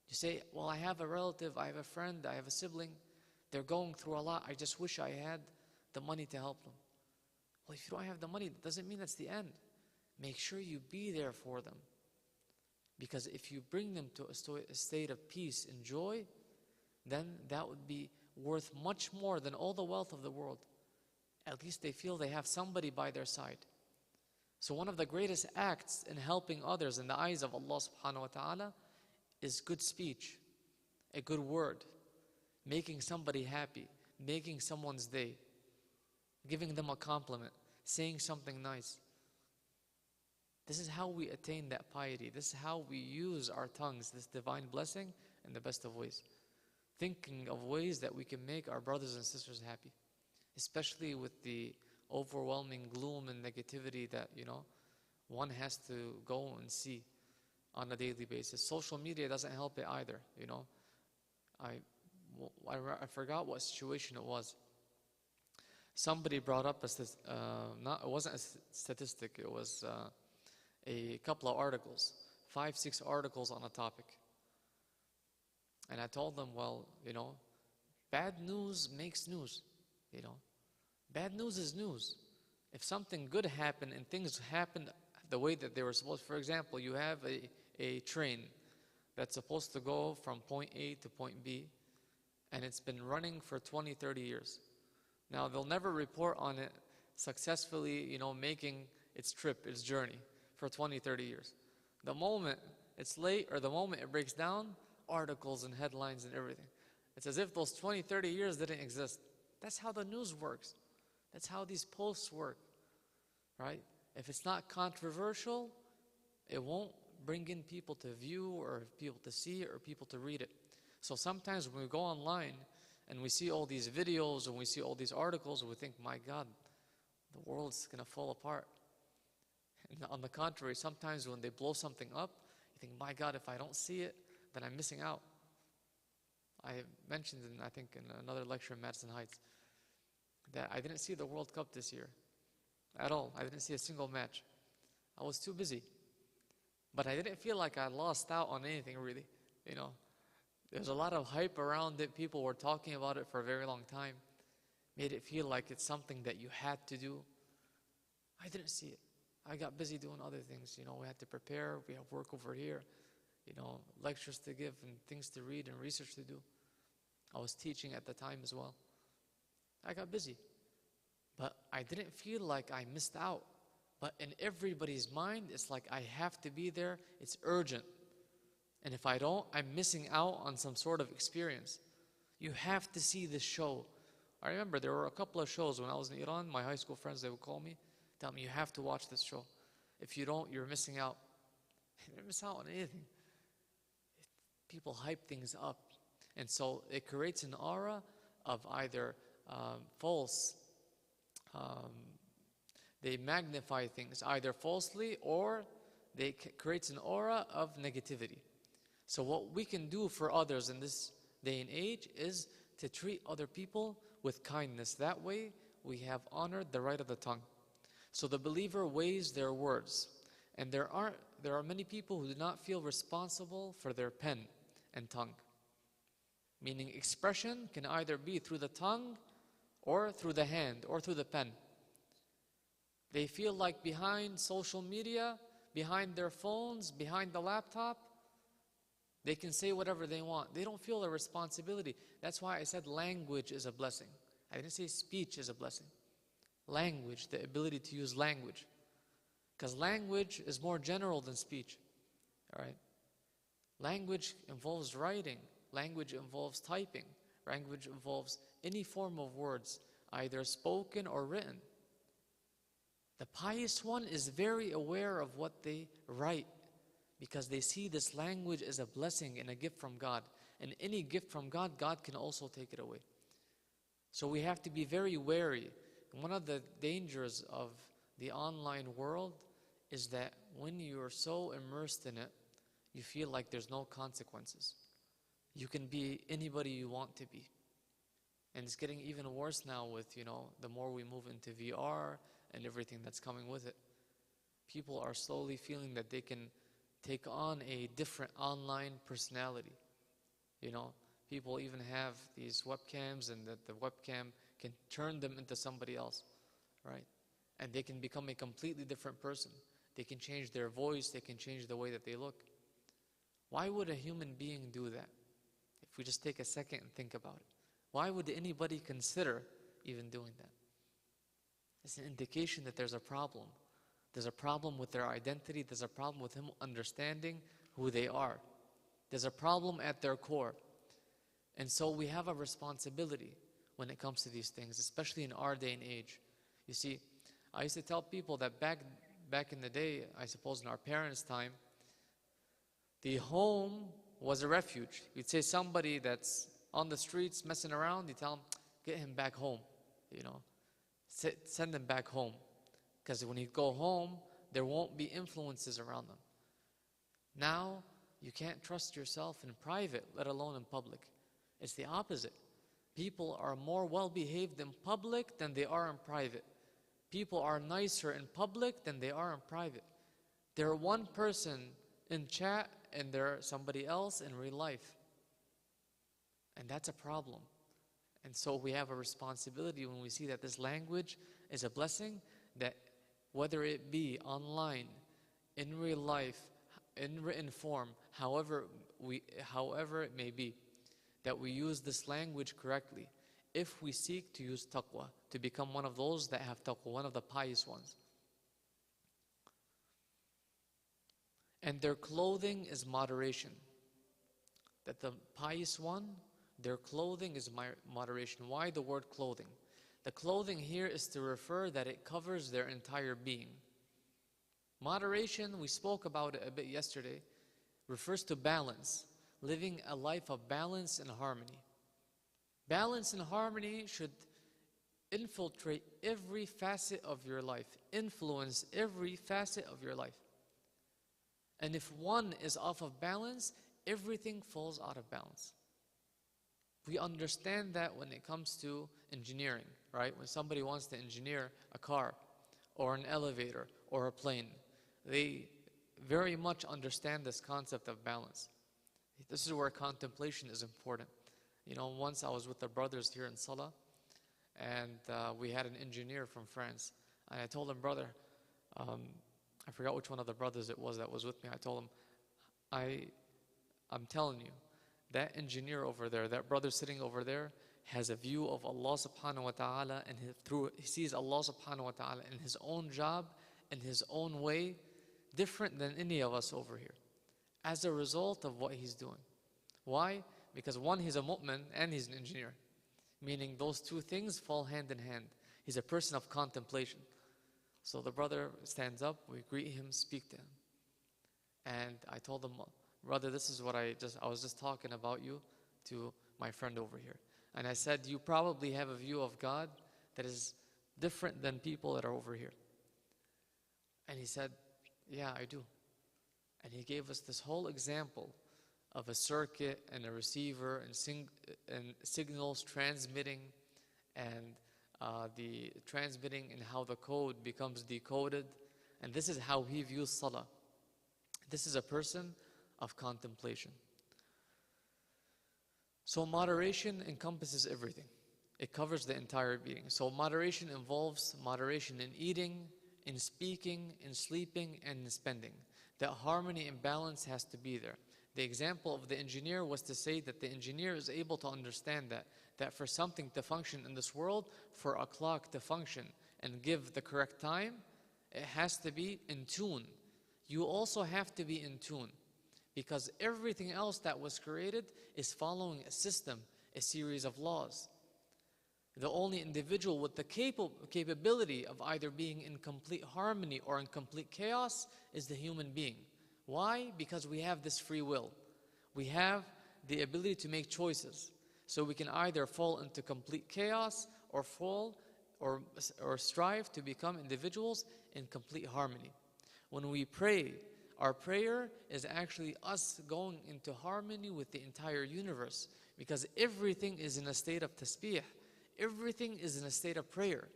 D: You say, well, I have a relative, I have a friend, I have a sibling. They're going through a lot. I just wish I had the money to help them. Well, if you don't have the money, that doesn't mean that's the end. Make sure you be there for them. Because if you bring them to a state of peace and joy, then that would be worth much more than all the wealth of the world. At least they feel they have somebody by their side. So one of the greatest acts in helping others in the eyes of Allah subhanahu wa ta'ala is good speech, a good word, making somebody happy, making someone's day, giving them a compliment, saying something nice. This is how we attain that piety. This is how we use our tongues, this divine blessing, in the best of ways. Thinking of ways that we can make our brothers and sisters happy, especially with the overwhelming gloom and negativity that, one has to go and see on a daily basis. Social media doesn't help it either, I forgot what situation it was. Somebody brought up it wasn't a statistic, it was a couple of articles, 5-6 articles on a topic. And I told them, well, bad news makes news, Bad news is news. If something good happened and things happened the way that they were supposed, for example, you have a train that's supposed to go from point A to point B, and it's been running for 20, 30 years. Now, they'll never report on it successfully, making its trip, its journey for 20, 30 years. The moment it's late or the moment it breaks down, articles and headlines and everything. It's as if those 20, 30 years didn't exist. That's how the news works. That's how these posts work, right? If it's not controversial, it won't bring in people to view or people to see or people to read it. So sometimes when we go online and we see all these videos and we see all these articles, we think, my God, the world's going to fall apart. And on the contrary, sometimes when they blow something up, you think, my God, if I don't see it, then I'm missing out. I mentioned, I think, in another lecture in Madison Heights, that I didn't see the World Cup this year at all. I didn't see a single match. I was too busy. But I didn't feel like I lost out on anything, really. There's a lot of hype around it. People were talking about it for a very long time. Made it feel like it's something that you had to do. I didn't see it. I got busy doing other things. We had to prepare. We have work over here. Lectures to give and things to read and research to do. I was teaching at the time as well. I got busy. But I didn't feel like I missed out. But in everybody's mind, it's like I have to be there. It's urgent. And if I don't, I'm missing out on some sort of experience. You have to see this show. I remember there were a couple of shows when I was in Iran. My high school friends, they would call me, tell me, you have to watch this show. If you don't, you're missing out. You don't miss out on anything. People hype things up. And so it creates an aura of either false, they magnify things either falsely, or they creates an aura of negativity. So what we can do for others in this day and age is to treat other people with kindness. That way we have honored the right of the tongue. So the believer weighs their words. And there are many people who do not feel responsible for their pen and tongue. Meaning expression can either be through the tongue or through the hand or through the pen. They feel like behind social media, behind their phones, behind the laptop, They can say whatever they want. They don't feel a responsibility. That's why I said language is a blessing. I didn't say speech is a blessing. Language, the ability to use language. Because language is more general than speech. All right? Language involves writing. Language involves typing. Language involves any form of words, either spoken or written. The pious one is very aware of what they write because they see this language as a blessing and a gift from God. And any gift from God, God can also take it away. So we have to be very wary. One of the dangers of the online world is that when you're so immersed in it, you feel like there's no consequences. You can be anybody you want to be. And it's getting even worse now with, the more we move into VR and everything that's coming with it. People are slowly feeling that they can take on a different online personality. People even have these webcams and that the webcam can turn them into somebody else, right? And they can become a completely different person. They can change their voice, they can change the way that they look. Why would a human being do that? If we just take a second and think about it. Why would anybody consider even doing that? It's an indication that there's a problem. There's a problem with their identity. There's a problem with him understanding who they are. There's a problem at their core. And so we have a responsibility when it comes to these things, especially in our day and age. You see, I used to tell people that back in the day, I suppose in our parents' time, the home was a refuge. You'd say somebody that's on the streets messing around, you tell him, get him back home, send him back home. Because when you go home, there won't be influences around them. Now, you can't trust yourself in private, let alone in public. It's the opposite. People are more well-behaved in public than they are in private. People are nicer in public than they are in private. They're one person in chat and they're somebody else in real life. And that's a problem. And so we have a responsibility when we see that this language is a blessing, that whether it be online, in real life, in written form, however it may be, that we use this language correctly if we seek to use taqwa, to become one of those that have taqwa, one of the pious ones. And their clothing is moderation. That the pious one, their clothing is moderation. Why the word clothing? The clothing here is to refer that it covers their entire being. Moderation, we spoke about it a bit yesterday, refers to balance, living a life of balance and harmony. Balance and harmony should infiltrate every facet of your life, influence every facet of your life. And if one is off of balance, everything falls out of balance. We understand that when it comes to engineering, right? When somebody wants to engineer a car or an elevator or a plane, they very much understand this concept of balance. This is where contemplation is important. Once I was with the brothers here in Salah, and we had an engineer from France. And I told him, brother, I forgot which one of the brothers it was that was with me. I told him, I'm telling you, that engineer over there, that brother sitting over there, has a view of Allah subhanahu wa ta'ala, and he sees Allah subhanahu wa ta'ala in his own job, in his own way, different than any of us over here, as a result of what he's doing. Why? Because one, he's a mu'min and he's an engineer, meaning those two things fall hand in hand. He's a person of contemplation. So the brother stands up, we greet him, speak to him. And I told him, brother, this is what I was just talking about you to my friend over here. And I said, you probably have a view of God that is different than people that are over here. And he said, yeah, I do. And he gave us this whole example of a circuit and a receiver and signals transmitting, and the transmitting and how the code becomes decoded. And this is how he views salah. This is a person of contemplation. So moderation encompasses everything. It covers the entire being. So moderation involves moderation in eating, in speaking, in sleeping, and in spending. That harmony and balance has to be there. The example of the engineer was to say that the engineer is able to understand that for something to function in this world, for a clock to function and give the correct time, it has to be in tune. You also have to be in tune, because everything else that was created is following a system, a series of laws. The only individual with the capability of either being in complete harmony or in complete chaos is the human being. Why? Because we have this free will. We have the ability to make choices. So we can either fall into complete chaos or strive to become individuals in complete harmony. When we pray, our prayer is actually us going into harmony with the entire universe, because everything is in a state of tasbih. Everything is in a state of prayer.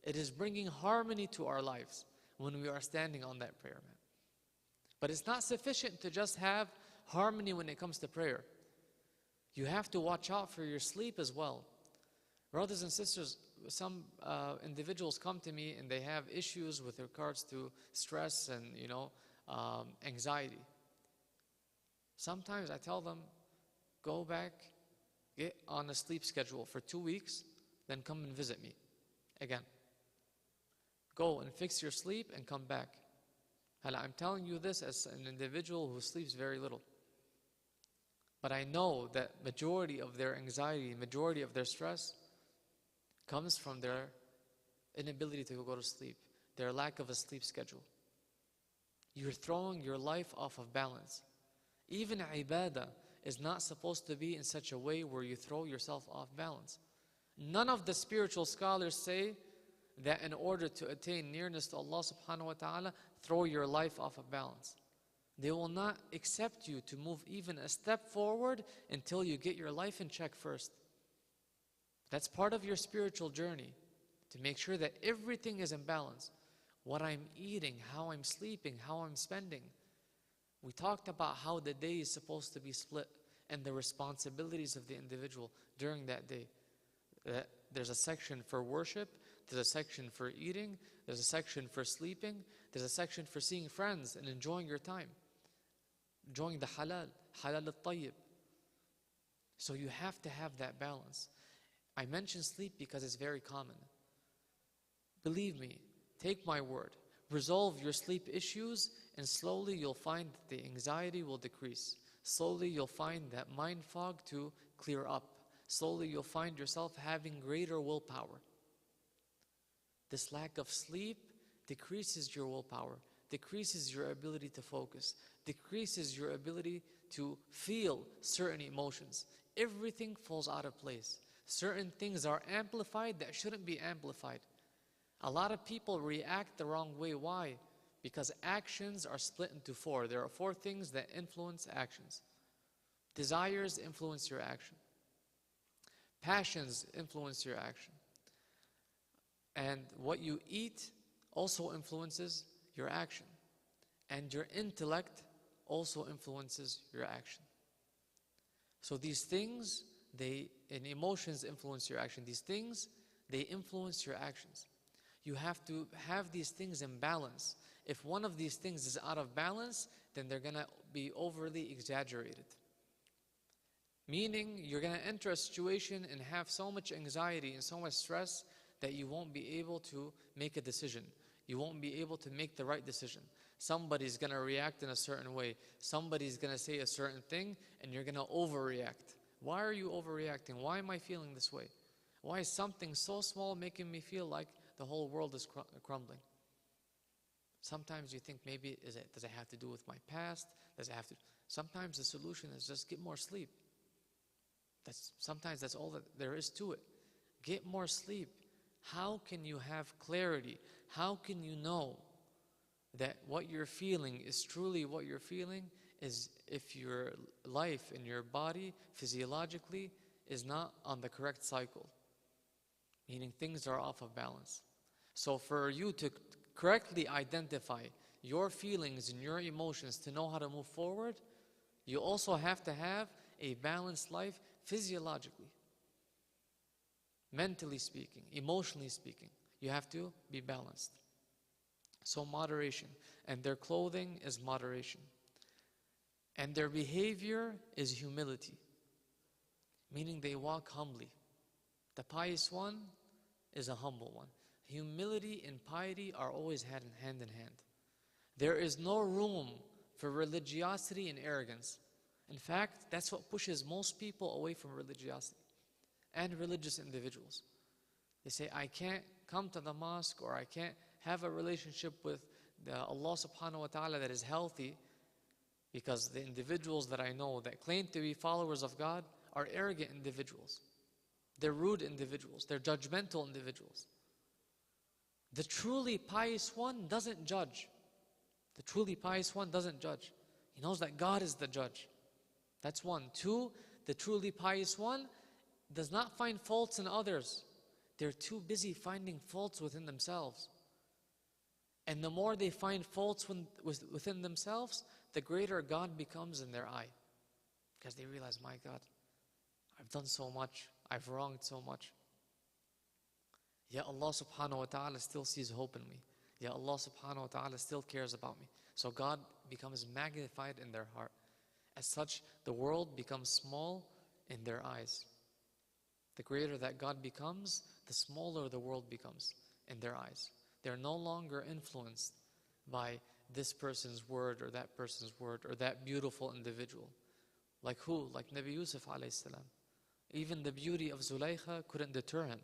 D: It is bringing harmony to our lives when we are standing on that prayer mat. But it's not sufficient to just have harmony when it comes to prayer. You have to watch out for your sleep as well. Brothers and sisters, some individuals come to me and they have issues with regards to stress and anxiety. Sometimes I tell them, go back, get on a sleep schedule for 2 weeks, then come and visit me again. Go and fix your sleep and come back. I'm telling you this as an individual who sleeps very little. But I know that majority of their anxiety, majority of their stress comes from their inability to go to sleep, their lack of a sleep schedule. You're throwing your life off of balance. Even ibadah is not supposed to be in such a way where you throw yourself off balance. None of the spiritual scholars say that in order to attain nearness to Allah subhanahu wa ta'ala, throw your life off of balance. They will not accept you to move even a step forward until you get your life in check first. That's part of your spiritual journey, to make sure that everything is in balance. What I'm eating, how I'm sleeping, how I'm spending. We talked about how the day is supposed to be split and the responsibilities of the individual during that day. There's a section for worship, there's a section for eating, there's a section for sleeping, there's a section for seeing friends and enjoying your time, enjoying the halal al-tayyib. So you have to have that balance. I mention sleep because it's very common. Believe me, take my word, resolve your sleep issues, and slowly you'll find that the anxiety will decrease. Slowly you'll find that mind fog to clear up. Slowly you'll find yourself having greater willpower. This lack of sleep decreases your willpower, decreases your ability to focus, decreases your ability to feel certain emotions. Everything falls out of place. Certain things are amplified that shouldn't be amplified. A lot of people react the wrong way. Why? Because actions are split into 4. There are 4 things that influence actions. Desires influence your action. Passions influence your action. And what you eat also influences your action. And your intellect also influences your action. So these things, and emotions influence your action. These things, they influence your actions. You have to have these things in balance. If one of these things is out of balance, then they're going to be overly exaggerated. Meaning, you're going to enter a situation and have so much anxiety and so much stress that you won't be able to make a decision. You won't be able to make the right decision. Somebody's going to react in a certain way. Somebody's going to say a certain thing, and you're going to overreact. Why are you overreacting? Why am I feeling this way? Why is something so small making me feel like the whole world is crumbling? Sometimes you think maybe, does it have to do with my past? Sometimes the solution is just get more sleep. Sometimes that's all that there is to it. Get more sleep. How can you have clarity? How can you know that what you're feeling is truly what you're feeling? Is if your life and your body physiologically is not on the correct cycle, meaning things are off of balance. So for you to correctly identify your feelings and your emotions to know how to move forward, you also have to have a balanced life physiologically, mentally speaking, emotionally speaking. You have to be balanced. So moderation. And their clothing is moderation. And their behavior is humility, meaning they walk humbly. The pious one is a humble one. Humility and piety are always hand in hand. There is no room for religiosity and arrogance. In fact, that's what pushes most people away from religiosity and religious individuals. They say, I can't come to the mosque, or I can't have a relationship with Allah subhanahu wa ta'ala that is healthy, because the individuals that I know that claim to be followers of God are arrogant individuals. They're rude individuals. They're judgmental individuals. The truly pious one doesn't judge. The truly pious one doesn't judge. He knows that God is the judge. That's one. Two, the truly pious one does not find faults in others. They're too busy finding faults within themselves. And the more they find faults within themselves, the greater God becomes in their eye. Because they realize, my God, I've done so much. I've wronged so much. Yet Allah subhanahu wa ta'ala still sees hope in me. Yet Allah subhanahu wa ta'ala still cares about me. So God becomes magnified in their heart. As such, the world becomes small in their eyes. The greater that God becomes, the smaller the world becomes in their eyes. They're no longer influenced by this person's word or that person's word or that beautiful individual. Like who? Like Nabi Yusuf alayhi salam. Even the beauty of Zulaykha couldn't deter him.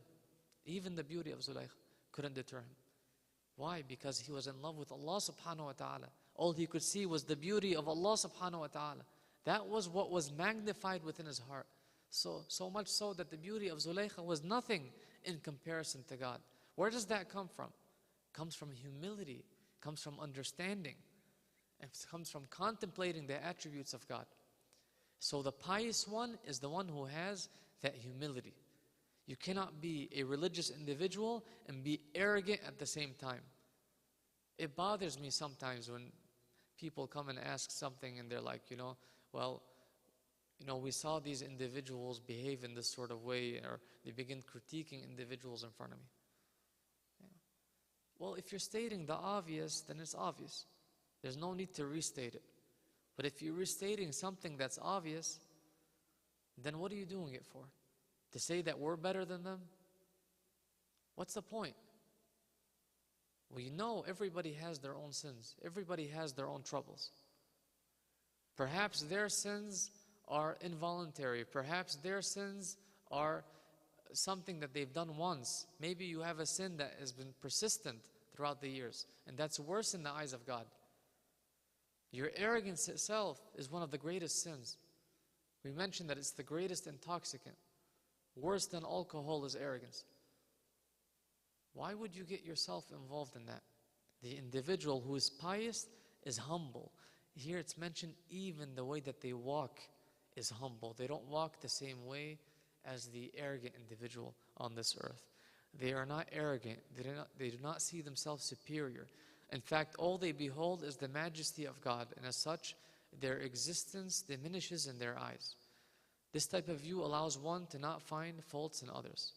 D: Even the beauty of Zulaykha couldn't deter him. Why? Because he was in love with Allah subhanahu wa ta'ala. All he could see was the beauty of Allah subhanahu wa ta'ala. That was what was magnified within his heart. So much so that the beauty of Zulaykha was nothing in comparison to God. Where does that come from? It comes from humility. It comes from understanding. It comes from contemplating the attributes of God. So the pious one is the one who has that humility. You cannot be a religious individual and be arrogant at the same time. It bothers me sometimes when people come and ask something and they're like, we saw these individuals behave in this sort of way, or they begin critiquing individuals in front of me. Well, if you're stating the obvious, then it's obvious. There's no need to restate it. But if you're restating something that's obvious, then what are you doing it for? To say that we're better than them? What's the point? We know everybody has their own sins. Everybody has their own troubles. Perhaps their sins are involuntary. Perhaps their sins are something that they've done once. Maybe you have a sin that has been persistent throughout the years, and that's worse in the eyes of God. Your arrogance itself is one of the greatest sins. We mentioned that it's the greatest intoxicant. Worse than alcohol is arrogance. Why would you get yourself involved in that? The individual who is pious is humble. Here it's mentioned even the way that they walk is humble. They don't walk the same way as the arrogant individual on this earth. They are not arrogant. They do not see themselves superior. In fact, all they behold is the majesty of God, and as such, their existence diminishes in their eyes. This type of view allows one to not find faults in others.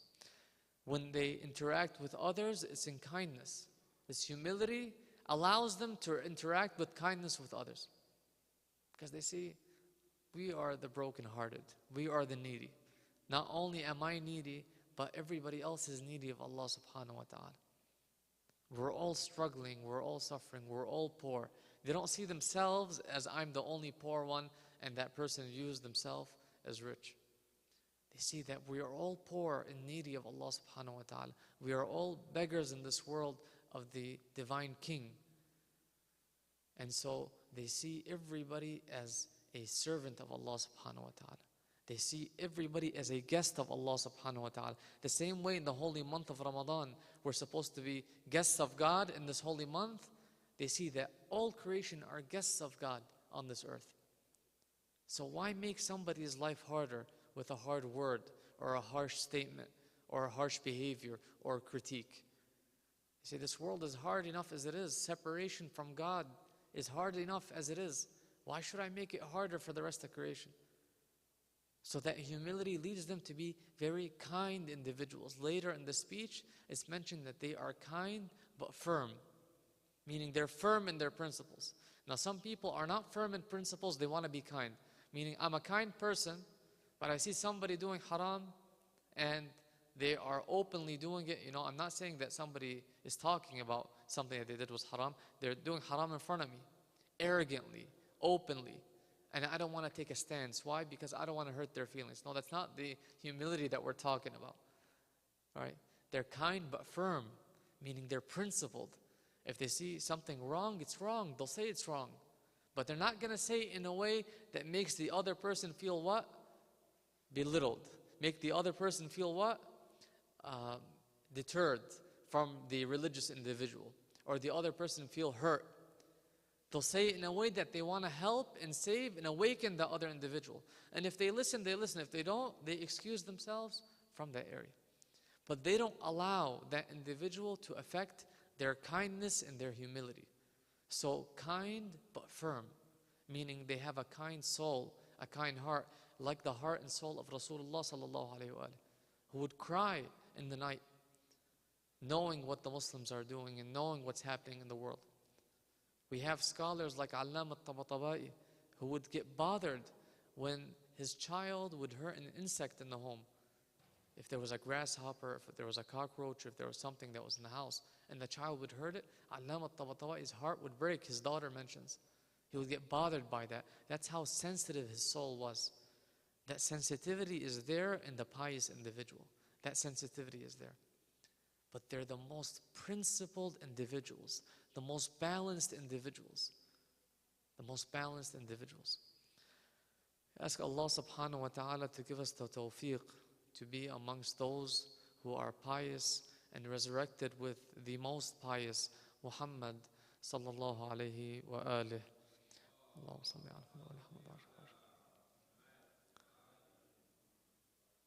D: When they interact with others, it's in kindness. This humility allows them to interact with kindness with others. Because they see, we are the brokenhearted. We are the needy. Not only am I needy, but everybody else is needy of Allah subhanahu wa ta'ala. We're all struggling, we're all suffering, we're all poor. They don't see themselves as I'm the only poor one and that person views themselves as rich. They see that we are all poor and needy of Allah subhanahu wa ta'ala. We are all beggars in this world of the divine King. And so they see everybody as a servant of Allah subhanahu wa ta'ala. They see everybody as a guest of Allah subhanahu wa ta'ala. The same way in the holy month of Ramadan, we're supposed to be guests of God in this holy month. They see that all creation are guests of God on this earth. So why make somebody's life harder with a hard word or a harsh statement or a harsh behavior or critique? You see, this world is hard enough as it is. Separation from God is hard enough as it is. Why should I make it harder for the rest of creation? So that humility leads them to be very kind individuals. Later in the speech, it's mentioned that they are kind but firm, meaning they're firm in their principles. Now, some people are not firm in principles, they want to be kind. Meaning, I'm a kind person, but I see somebody doing haram and they are openly doing it. I'm not saying that somebody is talking about something that they did was haram. They're doing haram in front of me, arrogantly, openly. And I don't want to take a stance. Why? Because I don't want to hurt their feelings. No, that's not the humility that we're talking about. All right? They're kind but firm, meaning they're principled. If they see something wrong, it's wrong. They'll say it's wrong. But they're not going to say it in a way that makes the other person feel what? Belittled. Make the other person feel what? Deterred from the religious individual. Or the other person feel hurt. They'll say it in a way that they want to help and save and awaken the other individual. And if they listen, they listen. If they don't, they excuse themselves from that area. But they don't allow that individual to affect their kindness and their humility. So kind but firm, meaning they have a kind soul, a kind heart, like the heart and soul of Rasulullah sallallahu alaihi wasallam, who would cry in the night, knowing what the Muslims are doing and knowing what's happening in the world. We have scholars like Allama al-Tabatabai who would get bothered when his child would hurt an insect in the home. If there was a grasshopper, if there was a cockroach, if there was something that was in the house, and the child would hurt it, Allama al-Tabatabai's heart would break, his daughter mentions. He would get bothered by that. That's how sensitive his soul was. That sensitivity is there in the pious individual. That sensitivity is there. But they're the most principled individuals, the most balanced individuals. The most balanced individuals. Ask Allah subhanahu wa ta'ala to give us the tawfiq to be amongst those who are pious and resurrected with the most pious Muhammad sallallahu alayhi wa alihi. Allahumma salli ala Muhammad.